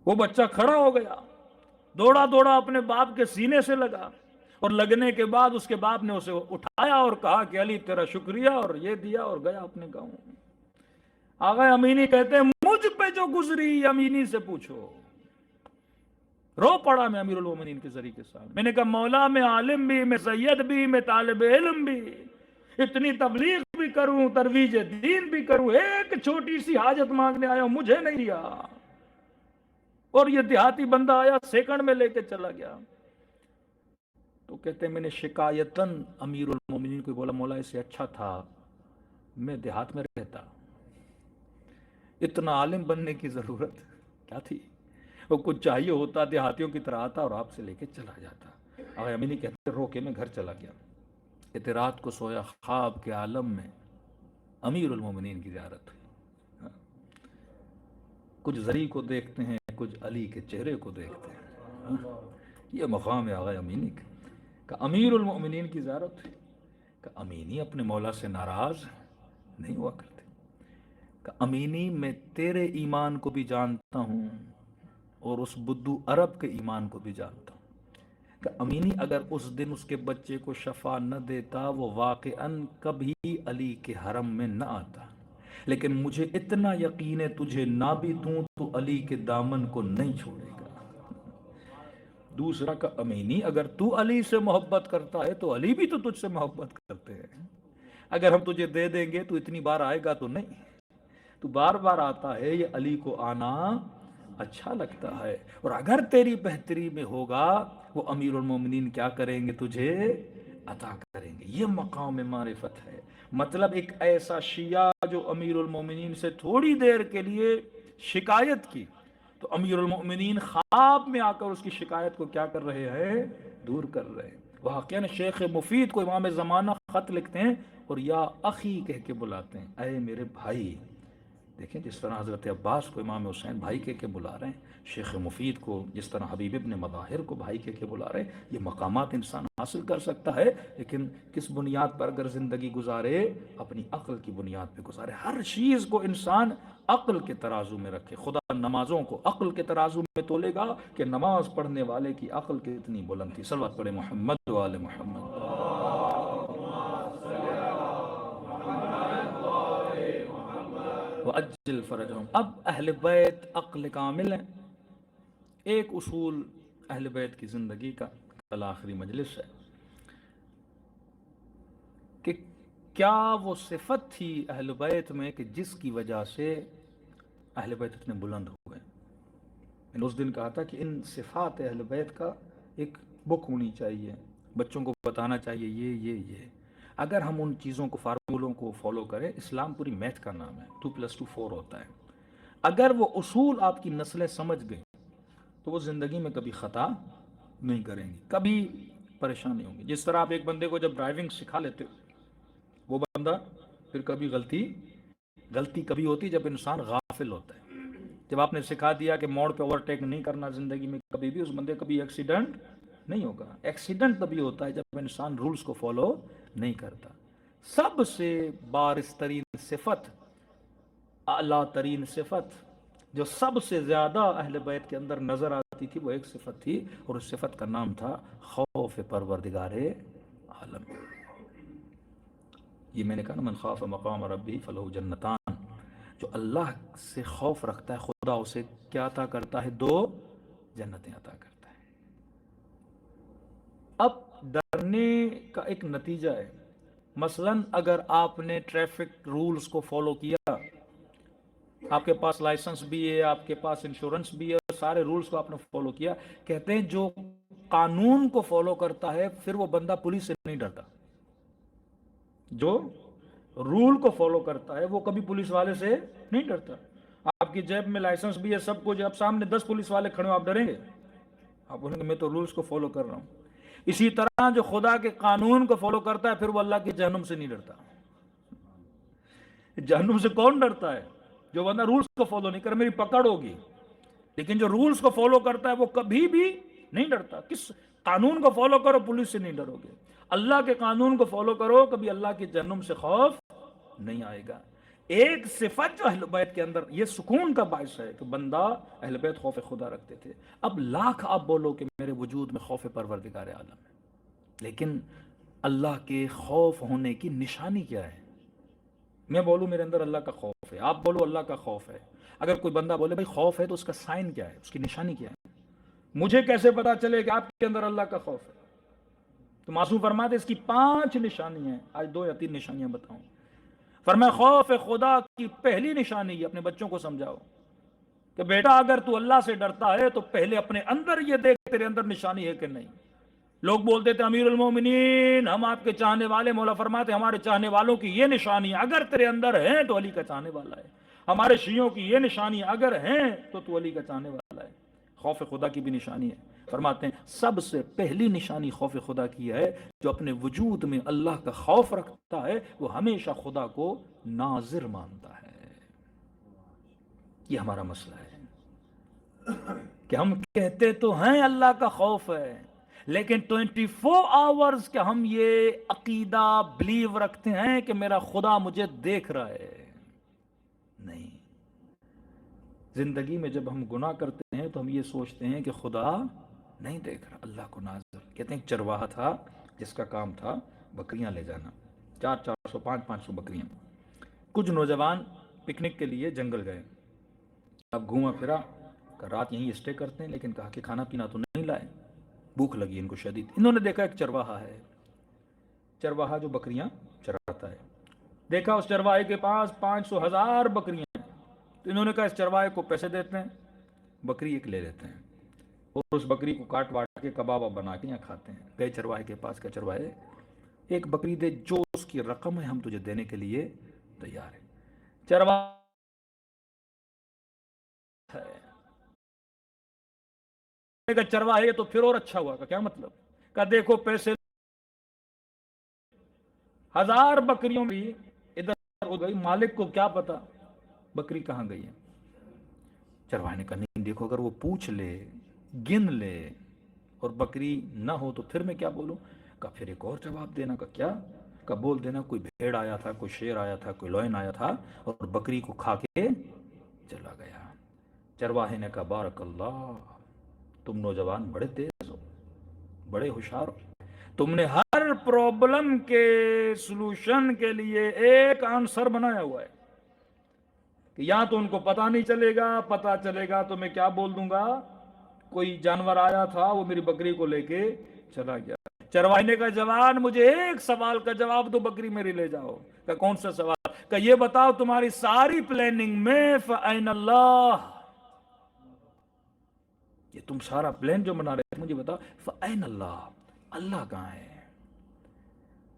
وہ بچہ کھڑا ہو گیا، دوڑا دوڑا اپنے باپ کے سینے سے لگا، اور لگنے کے بعد اس کے باپ نے اسے اٹھایا اور کہا کہ علی تیرا شکریہ، اور یہ دیا، اور گیا اپنے گاؤں۔ آغا امینی کہتے ہیں مجھ پہ جو گزری امینی سے پوچھو۔ رو پڑا میں امیر المومنین کے ذریعے کے ساتھ، میں نے کہا مولا میں عالم بھی، میں سید بھی، میں طالب علم بھی، اتنی تبلیغ بھی کروں، ترویج دین بھی کروں، ایک چھوٹی سی حاجت مانگنے آیا ہوں، مجھے نہیں دیا، اور یہ دیہاتی بندہ آیا سیکنڈ میں لے کے چلا گیا۔ تو کہتے ہیں میں نے شکایتاً امیر المومنین کو بولا مولا اسے اچھا تھا میں دیہات میں رہتا، اتنا عالم بننے کی ضرورت کیا تھی؟ وہ کچھ چاہیے ہوتا دیہاتیوں کی طرح آتا اور آپ سے لے کے چلا جاتا۔ آغا امینی کہتے رو کے میں گھر چلا گیا، کہتے رات کو سویا، خواب کے عالم میں امیر المومنین کی زیارت ہوئی۔ کچھ زری کو دیکھتے ہیں، کچھ علی کے چہرے کو دیکھتے ہیں، یہ مقام ہے آغا امینی کا۔ کہ امیر المومنین کی زیارت ہوئی، کہ امینی اپنے مولا سے ناراض نہیں ہوا کرتے، کہ امینی میں تیرے ایمان کو بھی جانتا ہوں اور اس بدو عرب کے ایمان کو بھی جانتا ہوں، کہ امینی اگر اس دن اس کے بچے کو شفا نہ دیتا وہ واقعاً کبھی علی کے حرم میں نہ آتا، لیکن مجھے اتنا یقین ہے تجھے نہ بھی دوں تو علی کے دامن کو نہیں چھوڑے گا۔ دوسرا کہ امینی اگر تو علی سے محبت کرتا ہے تو علی بھی تو تجھ سے محبت کرتے ہیں، اگر ہم تجھے دے دیں گے تو اتنی بار آئے گا تو نہیں، تو بار بار آتا ہے، یہ علی کو آنا اچھا لگتا ہے، اور اگر تیری بہتری میں ہوگا وہ امیر المومنین کیا کریں گے؟ تجھے عطا کریں گے۔ یہ مقام معرفت ہے، مطلب ایک ایسا شیعہ جو امیر المومنین سے تھوڑی دیر کے لیے شکایت کی، تو امیر المؤمنین خواب میں آ کر اس کی شکایت کو کیا کر رہے ہیں؟ دور کر رہے ہیں۔ واقعاً شیخ مفید کو امام زمانہ خط لکھتے ہیں اور یا اخی کہہ کے بلاتے ہیں، اے میرے بھائی۔ دیکھیں جس طرح حضرت عباس کو امام حسین بھائی کہہ کے بلا رہے ہیں، شیخ مفید کو جس طرح حبیب ابن مظاہر کو بھائی کہہ کے بلا رہے ہیں، یہ مقامات انسان حاصل کر سکتا ہے، لیکن کس بنیاد پر اگر زندگی گزارے؟ اپنی عقل کی بنیاد پہ گزارے۔ ہر چیز کو انسان عقل کے ترازو میں رکھے۔ خدا نمازوں کو عقل کے ترازو میں تولے گا کہ نماز پڑھنے والے کی عقل کتنی بلند تھی۔ صلوات پڑھے محمد وآل محمد۔ وَأَجِّلْ فَرَجَهُمْ۔ اب اہل بیت عقل کامل ہیں۔ ایک اصول اہل بیت کی زندگی کا، کل آخری مجلس ہے، کہ کیا وہ صفت تھی اہل بیت میں کہ جس کی وجہ سے اہل بیت اتنے بلند ہوئے؟ میں نے اس دن کہا تھا کہ ان صفات اہل بیت کا ایک بک ہونی چاہیے، بچوں کو بتانا چاہیے یہ اگر ہم ان چیزوں کو، فارمولوں کو فالو کریں۔ اسلام پوری میتھ کا نام ہے، 2+2 4 ہوتا ہے۔ اگر وہ اصول آپ کی نسلیں سمجھ گئیں تو وہ زندگی میں کبھی خطا نہیں کریں گی، کبھی پریشان نہیں ہوں گی۔ جس طرح آپ ایک بندے کو جب ڈرائیونگ سکھا لیتے ہو، وہ بندہ پھر کبھی غلطی کبھی ہوتی جب انسان غافل ہوتا ہے۔ جب آپ نے سکھا دیا کہ موڑ پہ اوورٹیک نہیں کرنا زندگی میں کبھی بھی، اس بندے کبھی ایکسیڈنٹ نہیں ہوگا۔ ایکسیڈنٹ تبھی ہوتا ہے جب انسان رولز کو فالو نہیں کرتا۔ سب سے بارز ترین صفت، اعلیٰ ترین صفت جو سب سے زیادہ اہل بیت کے اندر نظر آتی تھی، وہ ایک صفت تھی، اور اس صفت کا نام تھا خوف پروردگار عالم۔ یہ میں نے کہا نا، من خاف مقام ربی فلہ جنتان، جو اللہ سے خوف رکھتا ہے خدا اسے کیا عطا کرتا ہے؟ 2 جنتیں عطا کرتا ہے۔ اب ڈرنے کا ایک نتیجہ ہے، مثلا اگر آپ نے ٹریفک رولز کو فالو کیا، آپ کے پاس لائسنس بھی ہے، آپ کے پاس انشورنس بھی ہے، سارے رولز کو آپ نے فالو کیا، کہتے ہیں جو قانون کو فالو کرتا ہے پھر وہ بندہ پولیس سے نہیں ڈرتا۔ جو رول کو فالو کرتا ہے وہ کبھی پولیس والے سے نہیں ڈرتا۔ آپ کی جیب میں لائسنس بھی ہے، سب کچھ، اب سامنے 10 پولیس والے کھڑے ہو، آپ ڈریں گے؟ آپ بولیں گے میں تو رولز کو فالو کر رہا ہوں۔ اسی طرح جو خدا کے قانون کو فالو کرتا ہے پھر وہ اللہ کی جہنم سے نہیں ڈرتا۔ جہنم سے کون ڈرتا ہے؟ جو بندہ رولز کو فالو نہیں کر، میری پکڑ ہوگی۔ لیکن جو رولز کو فالو کرتا ہے وہ کبھی بھی نہیں ڈرتا۔ کس قانون کو فالو کرو، پولیس سے نہیں ڈرو گے۔ اللہ کے قانون کو فالو کرو، کبھی اللہ کی جہنم سے خوف نہیں آئے گا۔ ایک صفت جو اہل بیت کے اندر یہ سکون کا باعث ہے کہ بندہ، اہل بیت خوف خدا رکھتے تھے۔ اب لاکھ آپ بولو کہ میرے وجود میں خوف پروردگار عالم ہے، لیکن اللہ کے خوف ہونے کی نشانی کیا ہے؟ میں بولوں میرے اندر اللہ کا خوف ہے، آپ بولو اللہ کا خوف ہے۔ اگر کوئی بندہ بولے بھائی خوف ہے تو اس کا سائن کیا ہے، اس کی نشانی کیا ہے؟ مجھے کیسے پتا چلے کہ آپ کے اندر اللہ کا خوف ہے؟ تو معصوم فرماتے اس کی 5 نشانی ہیں، آج 2 یا 3 نشانیاں بتاؤں۔ فرمایا خوف خدا کی پہلی نشانی، اپنے بچوں کو سمجھاؤ کہ بیٹا اگر تو اللہ سے ڈرتا ہے تو پہلے اپنے اندر یہ دیکھ تیرے اندر نشانی ہے کہ نہیں۔ لوگ بولتے تھے امیر المومنین ہم آپ کے چاہنے والے، مولا فرماتے ہمارے چاہنے والوں کی یہ نشانی اگر تیرے اندر ہیں تو علی کا چاہنے والا ہے۔ ہمارے شیعوں کی یہ نشانی اگر ہیں تو علی کا چاہنے والا ہے۔ خوف خدا کی بھی نشانی ہے۔ فرماتے ہیں سب سے پہلی نشانی خوف خدا کی ہے، جو اپنے وجود میں اللہ کا خوف رکھتا ہے وہ ہمیشہ خدا کو ناظر مانتا ہے۔ یہ ہمارا مسئلہ ہے کہ ہم کہتے تو ہیں اللہ کا خوف ہے، لیکن 24 آورز کہ ہم یہ عقیدہ بلیو رکھتے ہیں کہ میرا خدا مجھے دیکھ رہا ہے؟ نہیں۔ زندگی میں جب ہم گناہ کرتے ہیں تو ہم یہ سوچتے ہیں کہ خدا نہیں دیکھ رہا، اللہ کو ناظر۔ کہتے ہیں ایک چرواہا تھا جس کا کام تھا بکریاں لے جانا، 400 500 بکریاں۔ کچھ نوجوان پکنک کے لیے جنگل گئے، اب گھوما پھرا، رات یہیں اسٹے کرتے ہیں، لیکن کہا کہ کھانا پینا تو نہیں لائے، بھوک لگی ان کو شدید۔ انہوں نے دیکھا ایک چرواہا ہے، چرواہا جو بکریاں چراتا ہے، دیکھا اس چرواہے کے پاس 500 1000 بکریاں ہیں، تو انہوں نے کہا اس چرواہے کو پیسے دیتے ہیں، بکری ایک لے لیتے ہیں، اور اس بکری کو کاٹ واٹ کے کباب بنا کے یہاں کھاتے ہیں۔ گئے چرواہے کے پاس، کہ چرواہے ایک بکری دے، جو اس کی رقم ہے ہم تجھے دینے کے لیے تیار ہیں۔ چرواہا ہے کا چرواہے تو پھر اور اچھا ہوا، کا کیا مطلب؟ کا دیکھو پیسے 1000 بکریوں بھی ادھر ہو گئی، مالک کو کیا پتا بکری کہاں گئی ہے؟ چرواہے نے کہا نہیں دیکھو، اگر وہ پوچھ لے گن لے اور بکری نہ ہو تو پھر میں کیا بولوں؟ کہ پھر ایک اور جواب دینا، کا کیا؟ کہ بول دینا کوئی بھیڑ آیا تھا، کوئی شیر آیا تھا، کوئی لوئن آیا تھا اور بکری کو کھا کے چلا گیا۔ چرواہے نے کہا بارک اللہ، تم نوجوان بڑے تیز ہو، بڑے ہوشیار ہو، تم نے ہر پرابلم کے سلوشن کے لیے ایک آنسر بنایا ہوا ہے کہ یا تو ان کو پتا نہیں چلے گا، پتا چلے گا تو میں کیا بول دوں گا؟ کوئی جانور آیا تھا وہ میری بکری کو لے کے چلا گیا۔ چرواہے کا جوان مجھے ایک سوال کا جواب دو، بکری میری لے جاؤ۔ کہ کون سا سوال؟ کہ یہ بتاؤ تمہاری ساری پلاننگ میں فَأَيْنَ اللَّهِ، یہ تم سارا پلان جو بنا رہے تھے مجھے بتاؤ فَأَيْنَ اللَّهِ، اللہ کہاں ہے؟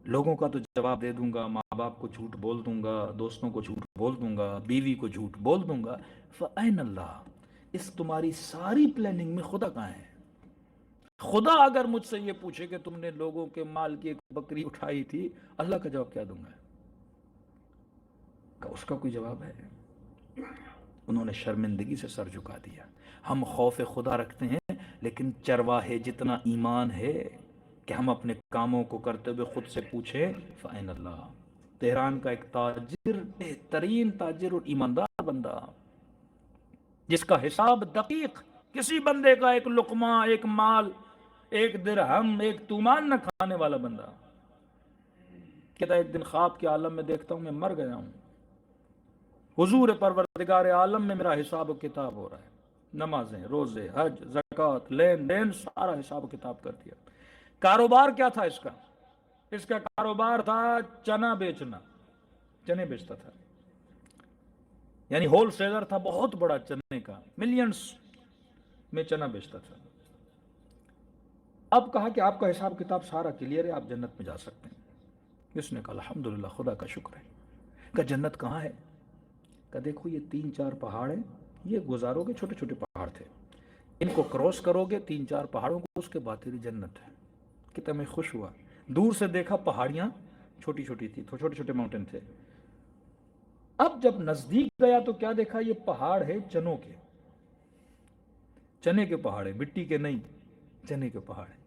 لوگوں کا تو جواب دے دوں گا، ماں باپ کو جھوٹ بول دوں گا، دوستوں کو جھوٹ بول دوں گا، بیوی کو جھوٹ بول دوں گا، فَأَيْنَ اللَّهِ، اس تمہاری ساری پلاننگ میں خدا کہاں ہے؟ خدا اگر مجھ سے یہ پوچھے کہ تم نے لوگوں کے مال کی ایک بکری اٹھائی تھی، اللہ کا جواب کیا دوں گا؟ کہ اس کا کوئی جواب ہے؟ انہوں نے شرمندگی سے سر جھکا دیا۔ ہم خوف خدا رکھتے ہیں لیکن چرواہے جتنا ایمان ہے کہ ہم اپنے کاموں کو کرتے ہوئے خود سے پوچھیں فَأَيْنَ اللَّهِ۔ تہران کا ایک تاجر، بہترین تاجر اور ایماندار بندہ، جس کا حساب دقیق، کسی بندے کا ایک لقمہ، ایک مال، ایک درہم، ایک تومان نہ کھانے والا بندہ، کہتا ایک دن خواب کے عالم میں دیکھتا ہوں میں مر گیا ہوں، حضور پروردگار عالم میں میرا حساب و کتاب ہو رہا ہے، نمازیں، روزے، حج، زکوٰۃ، لین دین، سارا حساب و کتاب کر دیا۔ کاروبار کیا تھا اس کا؟ اس کا کاروبار تھا چنا بیچنا، چنے بیچتا تھا، یعنی ہول سیلر تھا بہت بڑا چنے کا، ملینز میں چنا بیچتا تھا۔ اب کہا کہ آپ کا حساب کتاب سارا کلیئر ہے، آپ جنت میں جا سکتے ہیں۔ اس نے کہا الحمدللہ، خدا کا شکر ہے۔ کہ جنت کہاں ہے؟ کہ دیکھو یہ 3-4 پہاڑ ہیں، یہ گزارو گے، چھوٹے چھوٹے پہاڑ تھے، ان کو کراس کرو گے 3-4 پہاڑوں کو، اس کے بعد تیری جنت ہے۔ کتنا میں خوش ہوا، دور سے دیکھا پہاڑیاں چھوٹی چھوٹی تھی، چھوٹے چھوٹے ماؤنٹین تھے۔ اب جب نزدیک گیا تو کیا دیکھا؟ یہ پہاڑ ہے چنوں کے، چنے کے پہاڑ ہے، مٹی کے نہیں، چنے کے پہاڑ ہیں۔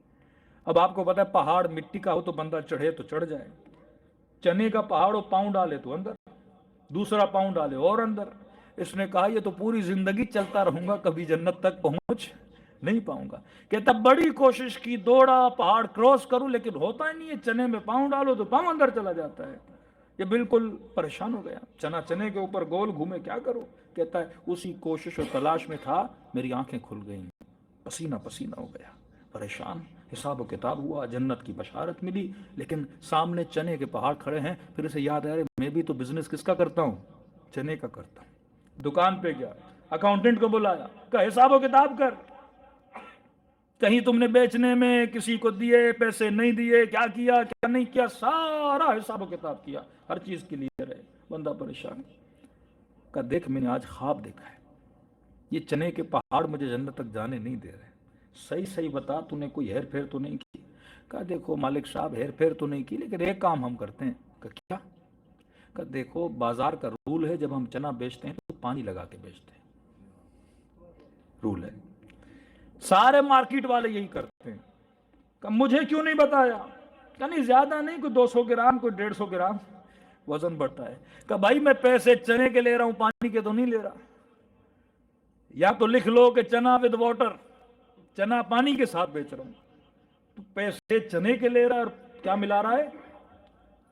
اب آپ کو پتا ہے پہاڑ مٹی کا ہو تو بندہ چڑھے تو چڑھ جائے، چنے کا پہاڑ ہو پاؤں ڈالے تو اندر، دوسرا پاؤں ڈالے اور اندر۔ اس نے کہا یہ تو پوری زندگی چلتا رہوں گا، کبھی جنت تک پہنچ نہیں پاؤں گا۔ کہتا بڑی کوشش کی، دوڑا، پہاڑ کراس کروں لیکن ہوتا ہی نہیں ہے، چنے میں پاؤں ڈالو تو پاؤں اندر چلا جاتا ہے۔ یہ بالکل پریشان ہو گیا، چنا چنے کے اوپر گول گھومے، کیا کرو؟ کہتا ہے اسی کوشش اور تلاش میں تھا، میری آنکھیں کھل گئیں، پسینہ پسینہ ہو گیا، پریشان، حساب و کتاب ہوا، جنت کی بشارت ملی، لیکن سامنے چنے کے پہاڑ کھڑے ہیں۔ پھر اسے یاد آیا میں بھی تو بزنس کس کا کرتا ہوں؟ چنے کا کرتا ہوں۔ دکان پہ گیا، اکاؤنٹنٹ کو بلایا، کہ حساب و کتاب کر، کہیں تم نے بیچنے میں کسی کو دیے، پیسے نہیں دیے، کیا کیا کیا نہیں کیا، سارا حساب و کتاب کیا، ہر چیز کلیئر ہے۔ بندہ پریشان، کہ دیکھ میں نے آج خواب دیکھا ہے، یہ چنے کے پہاڑ مجھے جنت تک جانے نہیں دے رہے، صحیح صحیح بتا تو نے کوئی ہیر پھیر تو نہیں کی؟ کہا دیکھو مالک صاحب ہیر پھیر تو نہیں کی، لیکن ایک کام ہم کرتے ہیں۔ کہ کیا؟ کہ دیکھو بازار کا رول ہے جب ہم چنا بیچتے ہیں تو پانی لگا کے بیچتے ہیں، رول ہے، سارے مارکیٹ والے یہی کرتے ہیں۔ کہ مجھے کیوں نہیں بتایا؟ کہ نہیں زیادہ نہیں، کوئی 200 گرام، کوئی 150 گرام وزن بڑھتا ہے۔ کہ بھائی میں پیسے چنے کے لے رہا ہوں، پانی کے تو نہیں لے رہا، یا تو لکھ لو کہ چنا ود واٹر، چنا پانی کے ساتھ بیچ رہا ہوں۔ تو پیسے چنے کے لے رہا ہے اور کیا ملا رہا ہے؟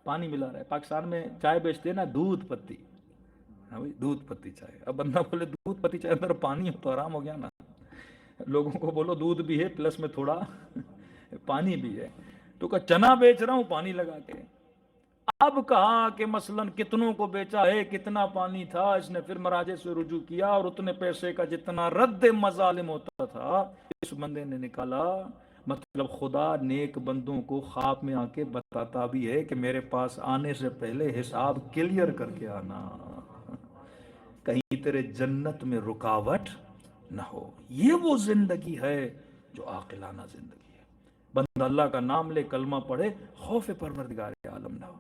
پانی ملا رہا ہے۔ پاکستان میں چائے بیچتے ہیں نا، دودھ پتی، ہاں بھائی دودھ پتی چائے۔ اب بندہ بولے دودھ پتی چائے اندر پانی ہو تو آرام ہو گیا نا، لوگوں کو بولو دودھ بھی ہے پلس میں تھوڑا پانی بھی ہے۔ تو کہ چنا بیچ رہا ہوں پانی لگا کے۔ اب کہا کہ مثلا کتنوں کو بیچا ہے، کتنا پانی تھا، اس نے پھر مراجع سے رجوع کیا اور اتنے پیسے کا جتنا رد مظالم ہوتا تھا اس بندے نے نکالا۔ مطلب خدا نیک بندوں کو خواب میں آ کے بتاتا بھی ہے کہ میرے پاس آنے سے پہلے حساب کلیئر کر کے آنا، کہیں تیرے جنت میں رکاوٹ نہ ہو۔ یہ وہ زندگی ہے جو عاقلانہ زندگی ہے۔ بندہ اللہ کا نام لے، کلمہ پڑھے، خوف پروردگار عالم نہ ہو۔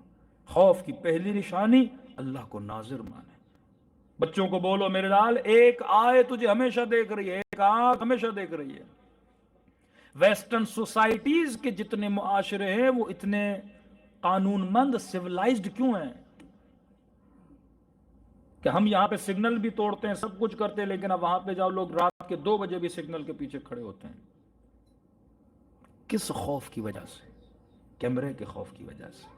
خوف کی پہلی نشانی اللہ کو ناظر مانے۔ بچوں کو بولو میرے لال، ایک آئے تجھے ہمیشہ دیکھ رہی ہے، ایک آنکھ ہمیشہ دیکھ رہی ہے۔ ویسٹرن سوسائٹیز کے جتنے معاشرے ہیں وہ اتنے قانون مند سیولائزڈ کیوں ہیں کہ ہم یہاں پہ سگنل بھی توڑتے ہیں، سب کچھ کرتے ہیں، لیکن اب وہاں پہ جاؤ لوگ رات کے 2 بجے بھی سگنل کے پیچھے کھڑے ہوتے ہیں۔ کس خوف کی وجہ سے؟ کیمرے کے خوف کی وجہ سے۔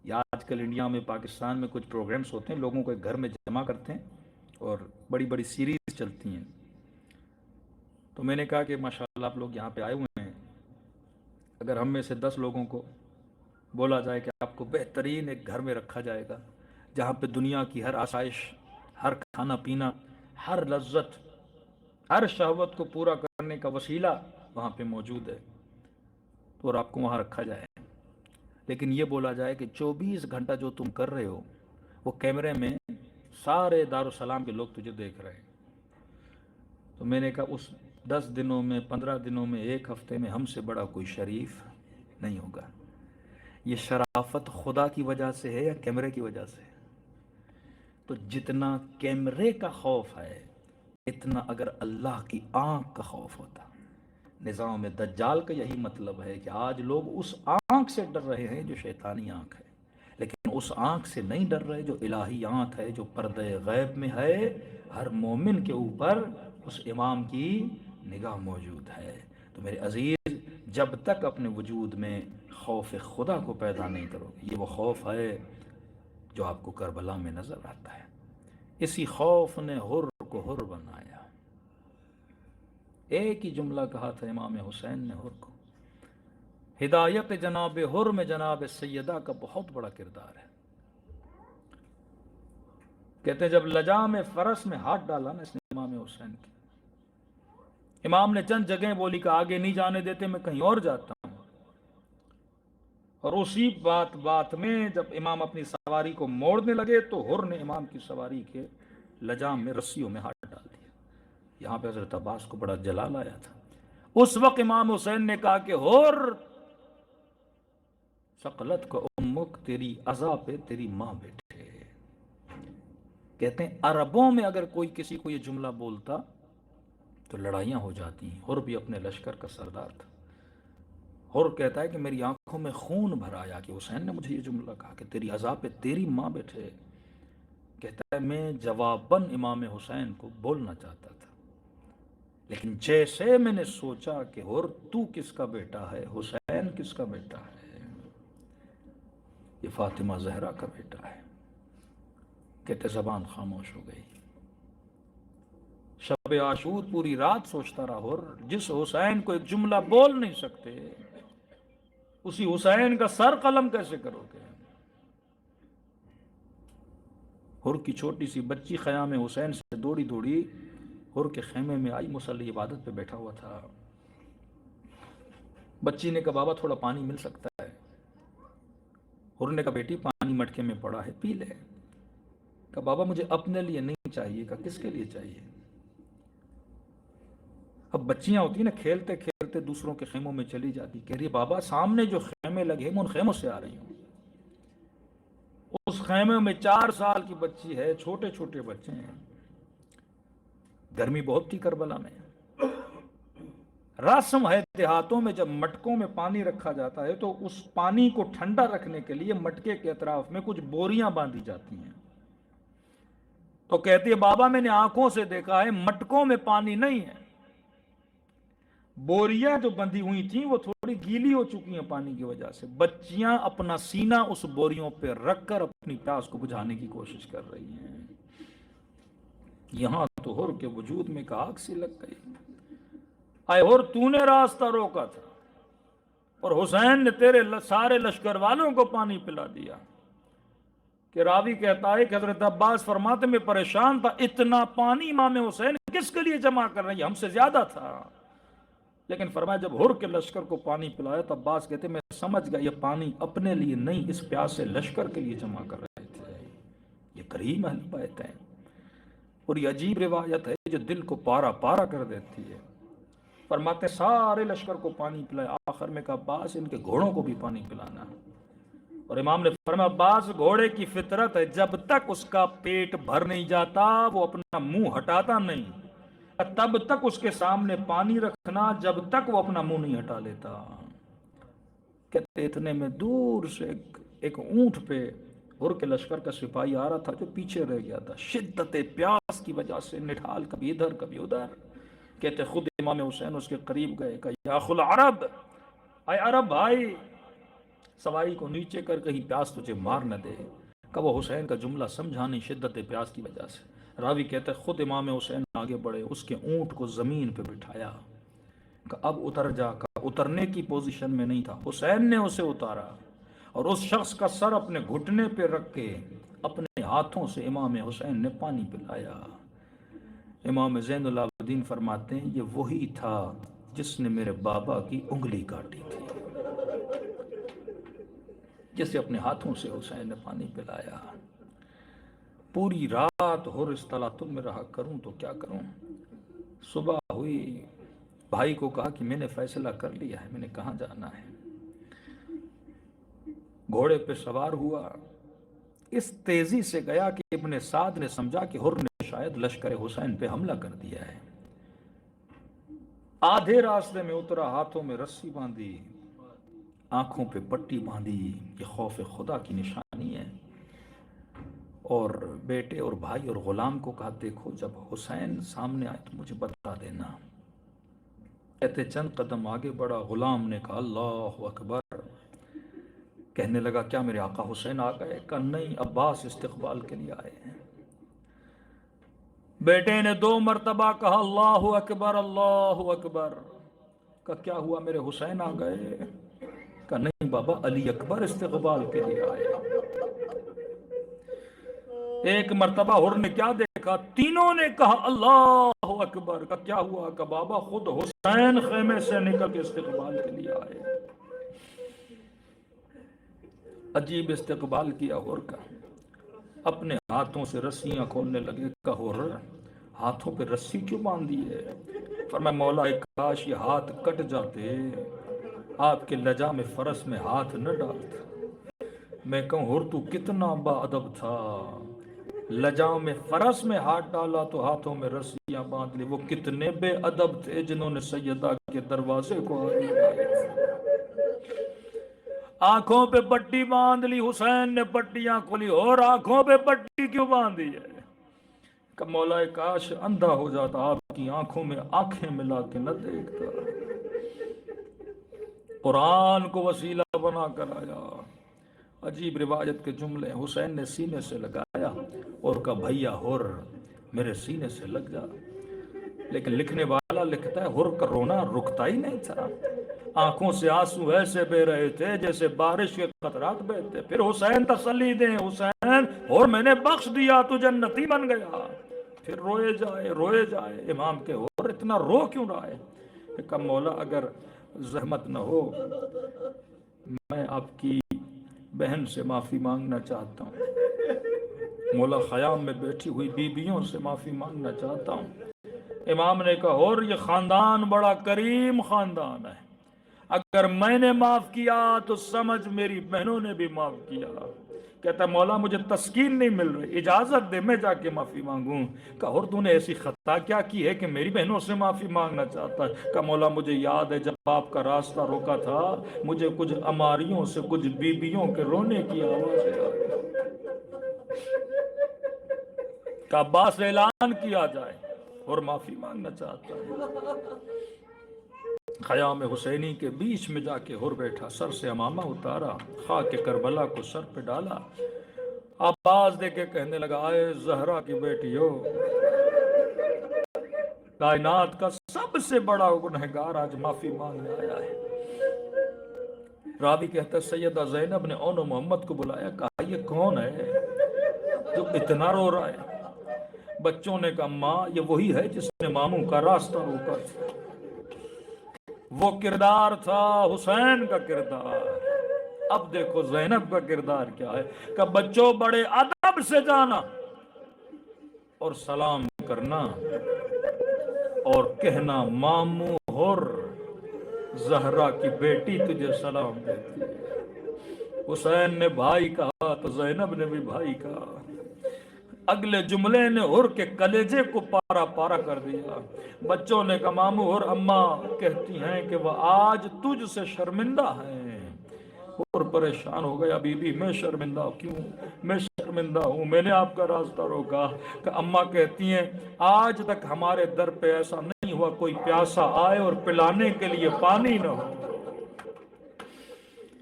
یا آج کل انڈیا میں، پاکستان میں کچھ پروگرامز ہوتے ہیں، لوگوں کو ایک گھر میں جمع کرتے ہیں اور بڑی بڑی سیریز چلتی ہیں۔ تو میں نے کہا کہ ماشاءاللہ آپ لوگ یہاں پہ آئے ہوئے ہیں، اگر ہم میں سے 10 لوگوں کو بولا جائے کہ آپ کو بہترین ایک گھر میں رکھا جائے گا جہاں پہ دنیا کی ہر آسائش، ہر کھانا پینا، ہر لذت، ہر شہوت کو پورا کرنے کا وسیلہ وہاں پہ موجود ہے، تو اور آپ کو وہاں رکھا جائے، لیکن یہ بولا جائے کہ 24 گھنٹہ جو تم کر رہے ہو وہ کیمرے میں سارے دارالسلام کے لوگ تجھے دیکھ رہے ہیں، تو میں نے کہا اس 10 دنوں میں، 15 دنوں میں، 1 ہفتے میں ہم سے بڑا کوئی شریف نہیں ہوگا۔ یہ شرافت خدا کی وجہ سے ہے یا کیمرے کی وجہ سے؟ تو جتنا کیمرے کا خوف ہے اتنا اگر اللہ کی آنکھ کا خوف ہوتا۔ نظام دجال کا یہی مطلب ہے کہ آج لوگ اس آنکھ سے ڈر رہے ہیں جو شیطانی آنکھ ہے، لیکن اس آنکھ سے نہیں ڈر رہے جو الہی آنکھ ہے، جو پردہ غیب میں ہے۔ ہر مومن کے اوپر اس امام کی نگاہ موجود ہے۔ تو میرے عزیز، جب تک اپنے وجود میں خوف خدا کو پیدا نہیں کرو گے، یہ وہ خوف ہے جو آپ کو کربلا میں نظر آتا ہے۔ اسی خوف نے حر کو حر بنایا۔ ایک ہی جملہ کہا تھا امام حسین نے حر کو۔ ہدایت جناب حر میں جناب سیدہ کا بہت بڑا کردار ہے۔ کہتے ہیں جب لجام فرس میں ہاتھ ڈالا نا اس نے امام حسین کی، امام نے چند جگہیں بولی کہ آگے نہیں جانے دیتے، میں کہیں اور جاتا ہوں، اور اسی بات میں جب امام اپنی سواری کو موڑنے لگے تو حر نے امام کی سواری کے لجام میں رسیوں میں ہاتھ ڈال دیا۔ یہاں پہ حضرت عباس کو بڑا جلال آیا تھا۔ اس وقت امام حسین نے کہا کہ حر، ثقلت کا امک، تیری عزا پہ تیری ماں بیٹھے۔ کہتے ہیں عربوں میں اگر کوئی کسی کو یہ جملہ بولتا تو لڑائیاں ہو جاتی ہیں۔ حر بھی اپنے لشکر کا سردار تھا۔ حر کہتا ہے کہ میری آنکھوں میں خون بھر آیا کہ حسین نے مجھے یہ جملہ کہا کہ تیری عزا پہ تیری ماں بیٹھے۔ کہتا ہے میں جواباً امام حسین کو بولنا چاہتا تھا، لیکن جیسے میں نے سوچا کہ حر تو کس کا بیٹا ہے، حسین کس کا بیٹا ہے، یہ فاطمہ زہرا کا بیٹا ہے، کہتے زبان خاموش ہو گئی۔ شب عاشور پوری رات سوچتا رہا حر، جس حسین کو ایک جملہ بول نہیں سکتے اسی حسین کا سر قلم کیسے کرو گے؟ حر کی چھوٹی سی بچی خیام حسین سے دوڑی دوڑی حر کے خیمے میں آئی، مصلی عبادت پہ بیٹھا ہوا تھا۔ بچی نے کہا بابا تھوڑا پانی مل سکتا ہے؟ حر نے کہا بیٹی پانی مٹکے میں پڑا ہے، پی لے۔ کہا بابا مجھے اپنے لیے نہیں چاہیے۔ کہا کس کے لیے چاہیے؟ اب بچیاں ہوتی ہیں نا، کھیلتے کھیلتے دوسروں کے خیموں میں چلی جاتی، کہہ رہی ہے بابا سامنے جو خیمے لگے ہیں میں ان خیموں سے آ رہی ہوں۔ اس خیمے میں 4 سال کی بچی ہے، چھوٹے چھوٹے بچے ہیں، گرمی بہت تھی کربلا میں۔ رسم ہے دیہاتوں میں جب مٹکوں میں پانی رکھا جاتا ہے تو اس پانی کو ٹھنڈا رکھنے کے لیے مٹکے کے اطراف میں کچھ بوریاں باندھی جاتی ہیں۔ تو کہتی ہے بابا میں نے آنکھوں سے دیکھا ہے مٹکوں میں پانی نہیں ہے، بوریاں جو بندھی ہوئی تھیں وہ تھوڑی گیلی ہو چکی ہیں پانی کی وجہ سے۔ بچیاں اپنا سینہ اس بوریوں پہ رکھ کر اپنی پیاس کو بجھانے کی کوشش کر رہی ہیں۔ یہاں تو حر کے وجود میں آگ سی لگ گئی۔ اے حر تو نے راستہ روکا تھا اور حسین نے تیرے سارے لشکر والوں کو پانی پلا دیا۔ کہ راوی کہتا ہے کہ حضرت عباس فرماتے میں پریشان تھا، اتنا پانی امام حسین کس کے لیے جمع کر رہے ہیں، ہم سے زیادہ تھا۔ لیکن فرمایا جب حر کے لشکر کو پانی پلایا تو عباس کہتے میں سمجھ گیا یہ پانی اپنے لیے نہیں، اس پیاسے لشکر کے لیے جمع کر رہے تھے۔ یہ کریم اہل بیت ہیں۔ اور یہ عجیب روایت ہے جو دل کو پارا پارا کر دیتی ہے. فرماتے سارے لشکر کو پانی پلایا، آخر میں کہا عباس ان کے گھوڑوں کو بھی پانی پلانا. اور امام نے فرمایا عباس گھوڑے کی فطرت ہے، جب تک اس کا پیٹ بھر نہیں جاتا وہ اپنا منہ ہٹاتا نہیں، تب تک اس کے سامنے پانی رکھنا جب تک وہ اپنا منہ نہیں ہٹا لیتا. کہتے اتنے میں دور سے ایک اونٹ پہ ہر کے لشکر کا سپاہی آ رہا تھا جو پیچھے رہ گیا تھا، شدت پیاس کی وجہ سے نٹھال کبھی ادھر کبھی ادھر. کہتے خود امام حسین اس کے قریب گئے، کہ یا اخو العرب، اے عرب بھائی، سواری کو نیچے کر کہیں پیاس تجھے مار نہ دے. کہ وہ حسین کا جملہ سمجھا نہیں شدت پیاس کی وجہ سے. راوی کہتے خود امام حسین آگے بڑھے، اس کے اونٹ کو زمین پہ بٹھایا کہ اب اتر جا. کہ اترنے کی پوزیشن میں نہیں تھا، حسین نے اسے اتارا اور اس شخص کا سر اپنے گھٹنے پہ رکھ کے اپنے ہاتھوں سے امام حسین نے پانی پلایا. امام زین العابدین فرماتے ہیں یہ وہی تھا جس نے میرے بابا کی انگلی کاٹی تھی، جسے اپنے ہاتھوں سے حسین نے پانی پلایا. پوری رات ہر اس تلاتم میں رہا، کروں تو کیا کروں. صبح ہوئی، بھائی کو کہا کہ میں نے فیصلہ کر لیا ہے، میں نے کہاں جانا ہے. گھوڑے پہ سوار ہوا، اس تیزی سے گیا کہ ابن سعد نے سمجھا کہ ہر نے شاید لشکر حسین پہ حملہ کر دیا ہے. آدھے راستے میں اترا، ہاتھوں میں رسی باندھی، آنکھوں پہ پٹی باندھی، یہ خوف خدا کی نشانی ہے. اور بیٹے اور بھائی اور غلام کو کہا دیکھو جب حسین سامنے آئے تو مجھے بتا دینا. کہتے چند قدم آگے بڑھا، غلام نے کہا اللہ اکبر. کہنے لگا کیا میرے آقا حسین آ گئے؟ کہا نہیں، عباس استقبال کے لیے آئے ہیں. بیٹے نے 2 مرتبہ کہا اللہ اکبر اللہ اکبر. کہا کیا ہوا میرے حسین آ گئے؟ کہا نہیں بابا، علی اکبر استقبال کے لیے آئے. ایک مرتبہ ہر نے کیا دیکھا؟ تینوں نے کہا اللہ اکبر. کہا کیا ہوا؟ کہا بابا خود حسین خیمے سے نکل کے استقبال کے لیے آئے. عجیب استقبال کیا ہر کا، اپنے ہاتھوں سے رسیاں کھولنے لگے. کہ ہر ہاتھوں پہ رسی کیوں باندھی ہے؟ فرمایا مولا کاش یہ ہاتھ کٹ جاتے، آپ کے لجا میں فرس میں ہاتھ نہ ڈالتا. میں کہوں ہر تو کتنا با ادب تھا، لجاؤں میں فرس میں ہاتھ ڈالا تو ہاتھوں میں رسیاں باندھ لی. وہ کتنے بے ادب تھے جنہوں نے سیدہ کے دروازے کو آنکھوں پہ پٹی باندھ لی. حسین نے پٹیاں کھولی، اور آنکھوں پہ پٹی کیوں باندھی ہے؟ کہ مولا کاش اندھا ہو جاتا، آپ کی آنکھوں میں آنکھیں ملا کے نہ دیکھتا. قرآن کو وسیلہ بنا کر آیا. عجیب روایت کے جملے. حسین نے سینے سے لگایا اور کہا بھیا ہر میرے سینے سے لگ جا. لیکن لکھنے والا لکھتا ہے ہر کا رونا رکتا ہی نہیں تھا، آنکھوں سے آنسو ایسے بہ رہے تھے جیسے بارش کے قطرات بہتے. پھر حسین تسلی دیں، حسین اور میں نے بخش دیا، تو جنتی بن گیا. پھر روئے جائے امام کے اور اتنا رو کیوں رہا ہے؟ کہ مولا اگر زحمت نہ ہو میں آپ کی بہن سے معافی مانگنا چاہتا ہوں، مولا خیام میں بیٹھی ہوئی بیویوں سے معافی مانگنا چاہتا ہوں. امام نے کہا اور یہ خاندان بڑا کریم خاندان ہے، اگر میں نے معاف کیا تو سمجھ میری بہنوں نے بھی معاف کیا. کہتا مولا مجھے تسکین نہیں مل رہی، اجازت دے میں جا کے معافی مانگوں. کہا اور تو نے ایسی خطا کیا کی ہے کہ میری بہنوں سے معافی مانگنا چاہتا ہے؟ کہا مولا مجھے یاد ہے جب آپ کا راستہ روکا تھا مجھے کچھ اماریوں سے کچھ بیبیوں کے رونے کی آواز آئی. کہا عباس اعلان کیا جائے اور معافی مانگنا چاہتا ہے. خیام حسینی کے بیچ میں جا کے ہر بیٹھا، سر سے امامہ اتارا، خاک کربلا کو سر پہ ڈالا، آواز دے کے کہنے لگا آئے زہرا کی بیٹی ہو، کائنات کا سب سے بڑا گنہگار آج معافی مانگنے آیا ہے. راوی کہتا ہے سیدہ زینب نے اون و محمد کو بلایا، کہا یہ کون ہے جو اتنا رو رہا ہے؟ بچوں نے کہا ماں یہ وہی ہے جس نے ماموں کا راستہ روکا تھا. وہ کردار تھا حسین کا کردار. اب دیکھو زینب کا کردار کیا ہے کہ بچوں بڑے ادب سے جانا اور سلام کرنا اور کہنا ماموں حر زہرا کی بیٹی تجھے سلام دیتی ہے۔ حسین نے بھائی کہا تو زینب نے بھی بھائی کہا۔ اگلے جملے نے حر کے کلیجے کو پارا پارا کر دیا۔ بچوں نے کہا ماموں حر اماں کہتی ہیں کہ وہ آج تجھ سے شرمندہ ہیں۔ حر پریشان ہو گیا، بی بی میں شرمندہ کیوں؟ میں شرمندہ ہوں، میں نے آپ کا راستہ روکا۔ کہ اماں کہتی ہیں آج تک ہمارے در پہ ایسا نہیں ہوا کوئی پیاسا آئے اور پلانے کے لیے پانی نہ ہو،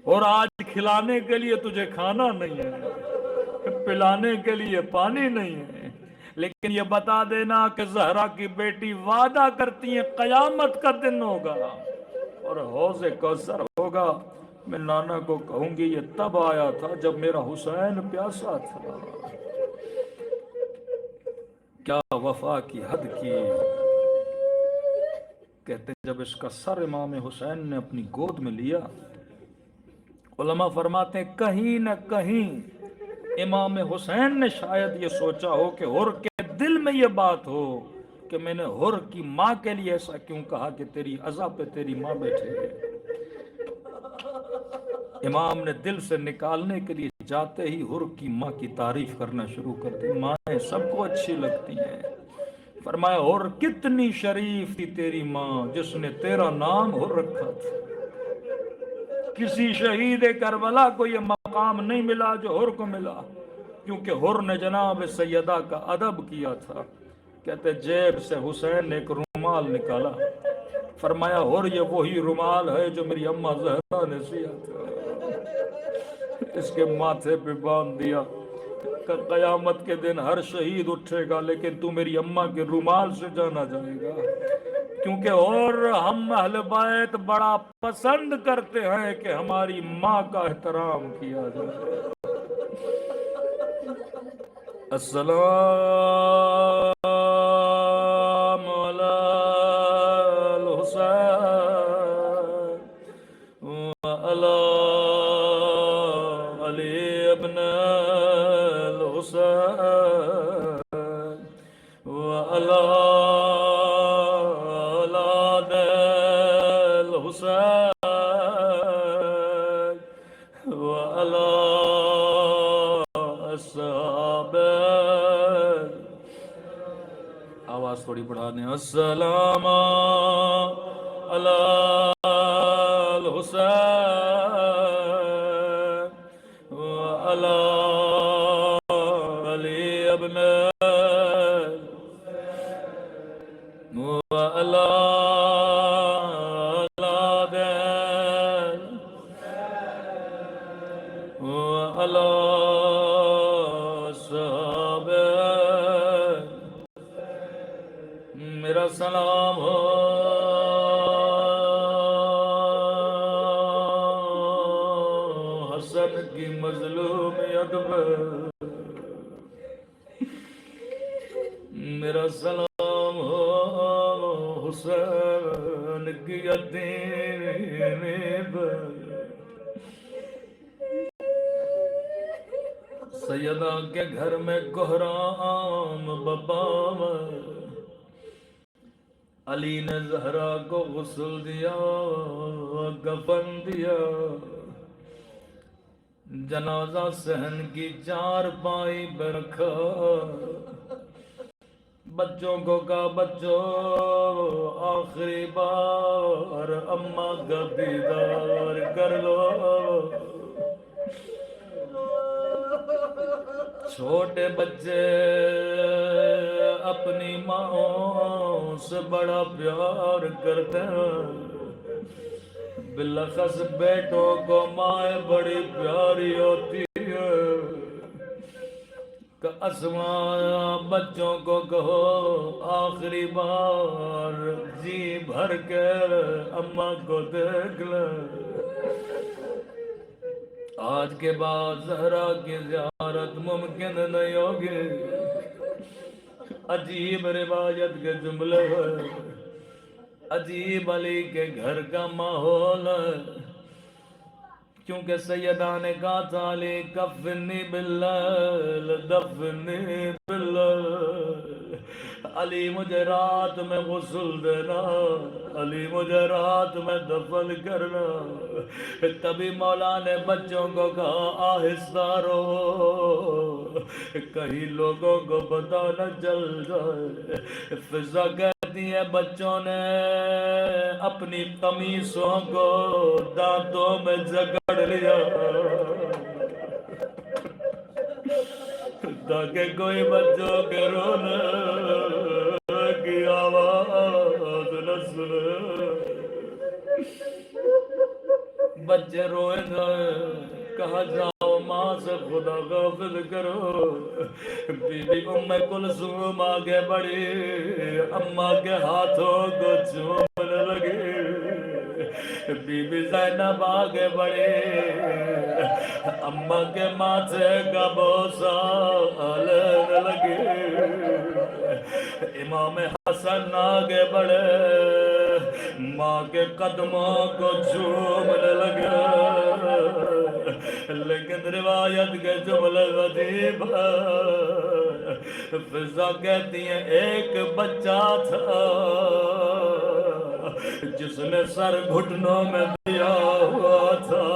اور آج کھلانے کے لیے تجھے کھانا نہیں ہے، پلانے کے لیے پانی نہیں ہے، لیکن یہ بتا دینا کہ زہرا کی بیٹی وعدہ کرتی ہیں قیامت کا دن ہوگا اور حوض کوثر ہوگا، میں نانا کو کہوں گی یہ تب آیا تھا جب میرا حسین پیاسا تھا۔ کیا وفا کی حد کی! کہتے جب اس کا سر امام حسین نے اپنی گود میں لیا، علماء فرماتے ہیں کہیں نہ کہیں امام حسین نے شاید یہ سوچا ہو کہ حر کے دل میں یہ بات ہو کہ میں نے حر کی ماں کے لیے ایسا کیوں کہا کہ تیری عزا پہ تیری ماں بیٹھے گئے۔ امام نے دل سے نکالنے کے لیے جاتے ہی حر کی ماں کی تعریف کرنا شروع کر دی۔ مائیں سب کو اچھی لگتی ہیں۔ فرمایا حر کتنی شریف تھی تیری ماں جس نے تیرا نام حر رکھا تھا، کسی شہید کربلا کو یہ مقام نہیں ملا جو حر کو ملا، کیونکہ حر نے جناب سیدہ کا ادب کیا تھا۔ کہتے جیب سے حسین نے ایک رومال نکالا، فرمایا حر یہ وہی رومال ہے جو میری اماں زہرا نے سیا تھا، اس کے ماتھے پہ باندھ دیا کہ قیامت کے دن ہر شہید اٹھے گا لیکن تو میری اماں کے رومال سے جانا جائے گا، کیونکہ اور ہم اہل بیت بڑا پسند کرتے ہیں کہ ہماری ماں کا احترام کیا جائے۔ السلام علی الحسین وعلی علی ابن الحسین وعلی اولاد الحسین وعلی اصحاب، آواز تھوڑی بڑھا دیں، السلام علی الحسین وعلی علی ابن وعلی اولاد وعلی اصحاب، میرا سلام ہو حسن کی مظلومیت پر، میرا سلام ہو حسین کی یتیمی پر، سیدہ کے گھر میں کوہرام ببام، علی نے زہرا کو غسل دیا کفن دیا، جنازہ صحن کی چار پائی پہ رکھا، بچوں کو کہا بچوں آخری بار اماں کا دیدار کر لو، چھوٹے بچے اپنی ماں سے بڑا پیار کرتے ہیں، بالاخص بیٹوں کو ماں بڑی پیاری ہوتی ہے، کہ اسماء بچوں کو کہو آخری بار جی بھر کے اماں کو دیکھ لیں، آج کے بعد زہرا کی زیارت ممکن نہیں ہوگی۔ عجیب روایت کے جملے ہیں، عجیب علی کے گھر کا ماحول ہے، کیونکہ سیدہ نے کہا تھا علی کفنی باللیل دفنی باللیل، علی مجھے رات میں غسل دینا، علی مجھے رات میں دفن کرنا۔ تبھی مولا نے بچوں کو کہا آہستہ رو، کہیں لوگوں کو پتہ نہ چل جائے۔ فضا کہتی ہے بچوں نے اپنی قمیصوں کو دانتوں میں جکڑ لیا تاکہ کوئی بچوں کے رونے کی آواز نہ سنے۔ بچے روئے گئے، کہا جاؤ ماں سے خدا غافل کرو۔ بی بی ام کلثوم آگے بڑھی، اماں کے ہاتھوں کو چومنے لگی۔ بی بی زینب آگے بڑھی، اماں کے ماتھے کا بوسہ لینے لگی۔ امام حسن آگے بڑھے، ماں کے قدموں کو چومنے لگے۔ لیکن روایت کے جملے عجیب ہے۔ فضا کہتی ہیں ایک بچہ تھا جس نے سر گھٹنوں میں دیا ہوا تھا،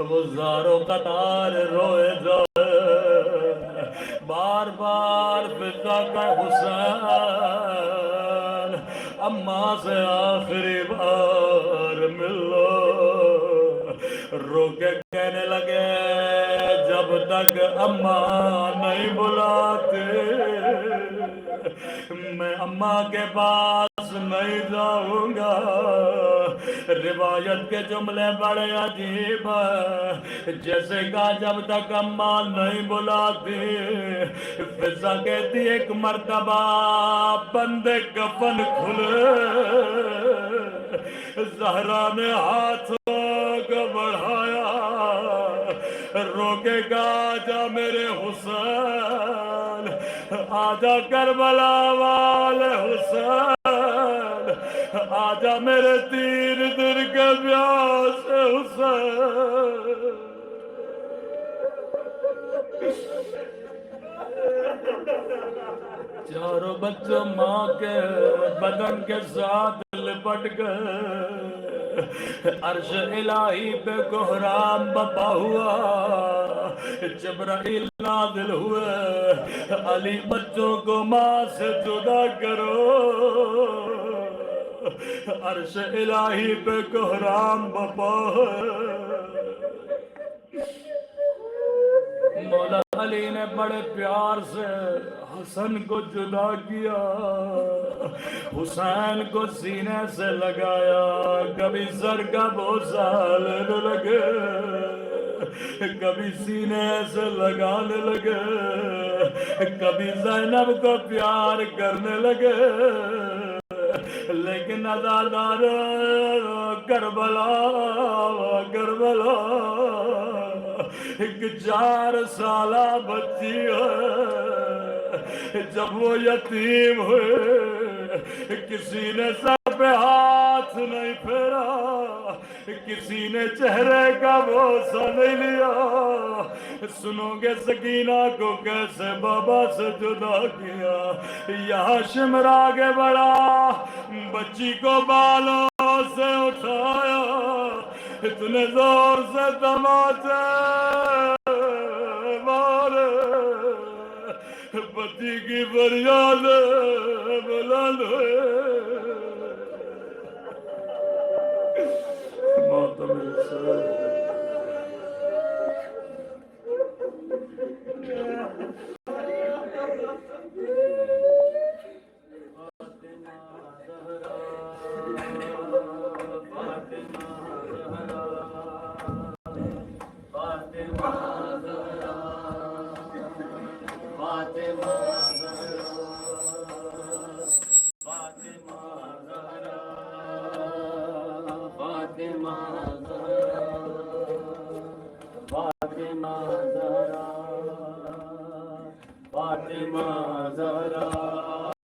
وہ زاروں قطار روئے جائے، بار بار فضا کا حسین اماں سے آخری بار ملو۔ رو کے کہنے لگے جب تک اماں نہیں بلاتے میں اماں کے پاس نہیں جاؤں گا۔ روایت کے جملے بڑے عجیب ہیں، جیسے کہا جب تک اماں نہیں بلاتی۔ فضا کہتی ایک مرتبہ بندے کفن کھلے، زہرا نے ہاتھوں کو بڑھایا، رو کے کہا جا میرے حسین، آجا کربلا والے حسین، آجا میرے تیر دل کے پیاس حسین۔ چاروں بچوں ماں کے بدن کے ساتھ لپٹ گئے، عرش الہی پہ کوہرام بپا ہوا، جبرائیل نازل ہوئے، علی بچوں کو ماں سے جدا کرو۔ عرش الہی پہ کوہرام بپا مولا علی نے بڑے پیار سے حسن کو جدا کیا، حسین کو سینے سے لگایا، کبھی سر کا بوسہ لینے لگے، کبھی سینے سے لگانے لگے، کبھی زینب کو پیار کرنے لگے۔ لیکن ازادار کربلا کربلا ایک 4 سالہ بچی ہے، جب وہ یتیم ہوئے کسی نے سر پہ ہاتھ نہیں پھیرا، کسی نے چہرے کا بوسہ نہیں لیا۔ سنو گے سکینہ کو کیسے بابا سے جدا کیا۔ یہاں شمر آگے بڑھا، بچی کو بالوں سے اٹھایا، اتنے زور سے تماچے مارے، بچی کی فریاد بلند ہوئے۔ ماتم حسین فاطمہ زہرا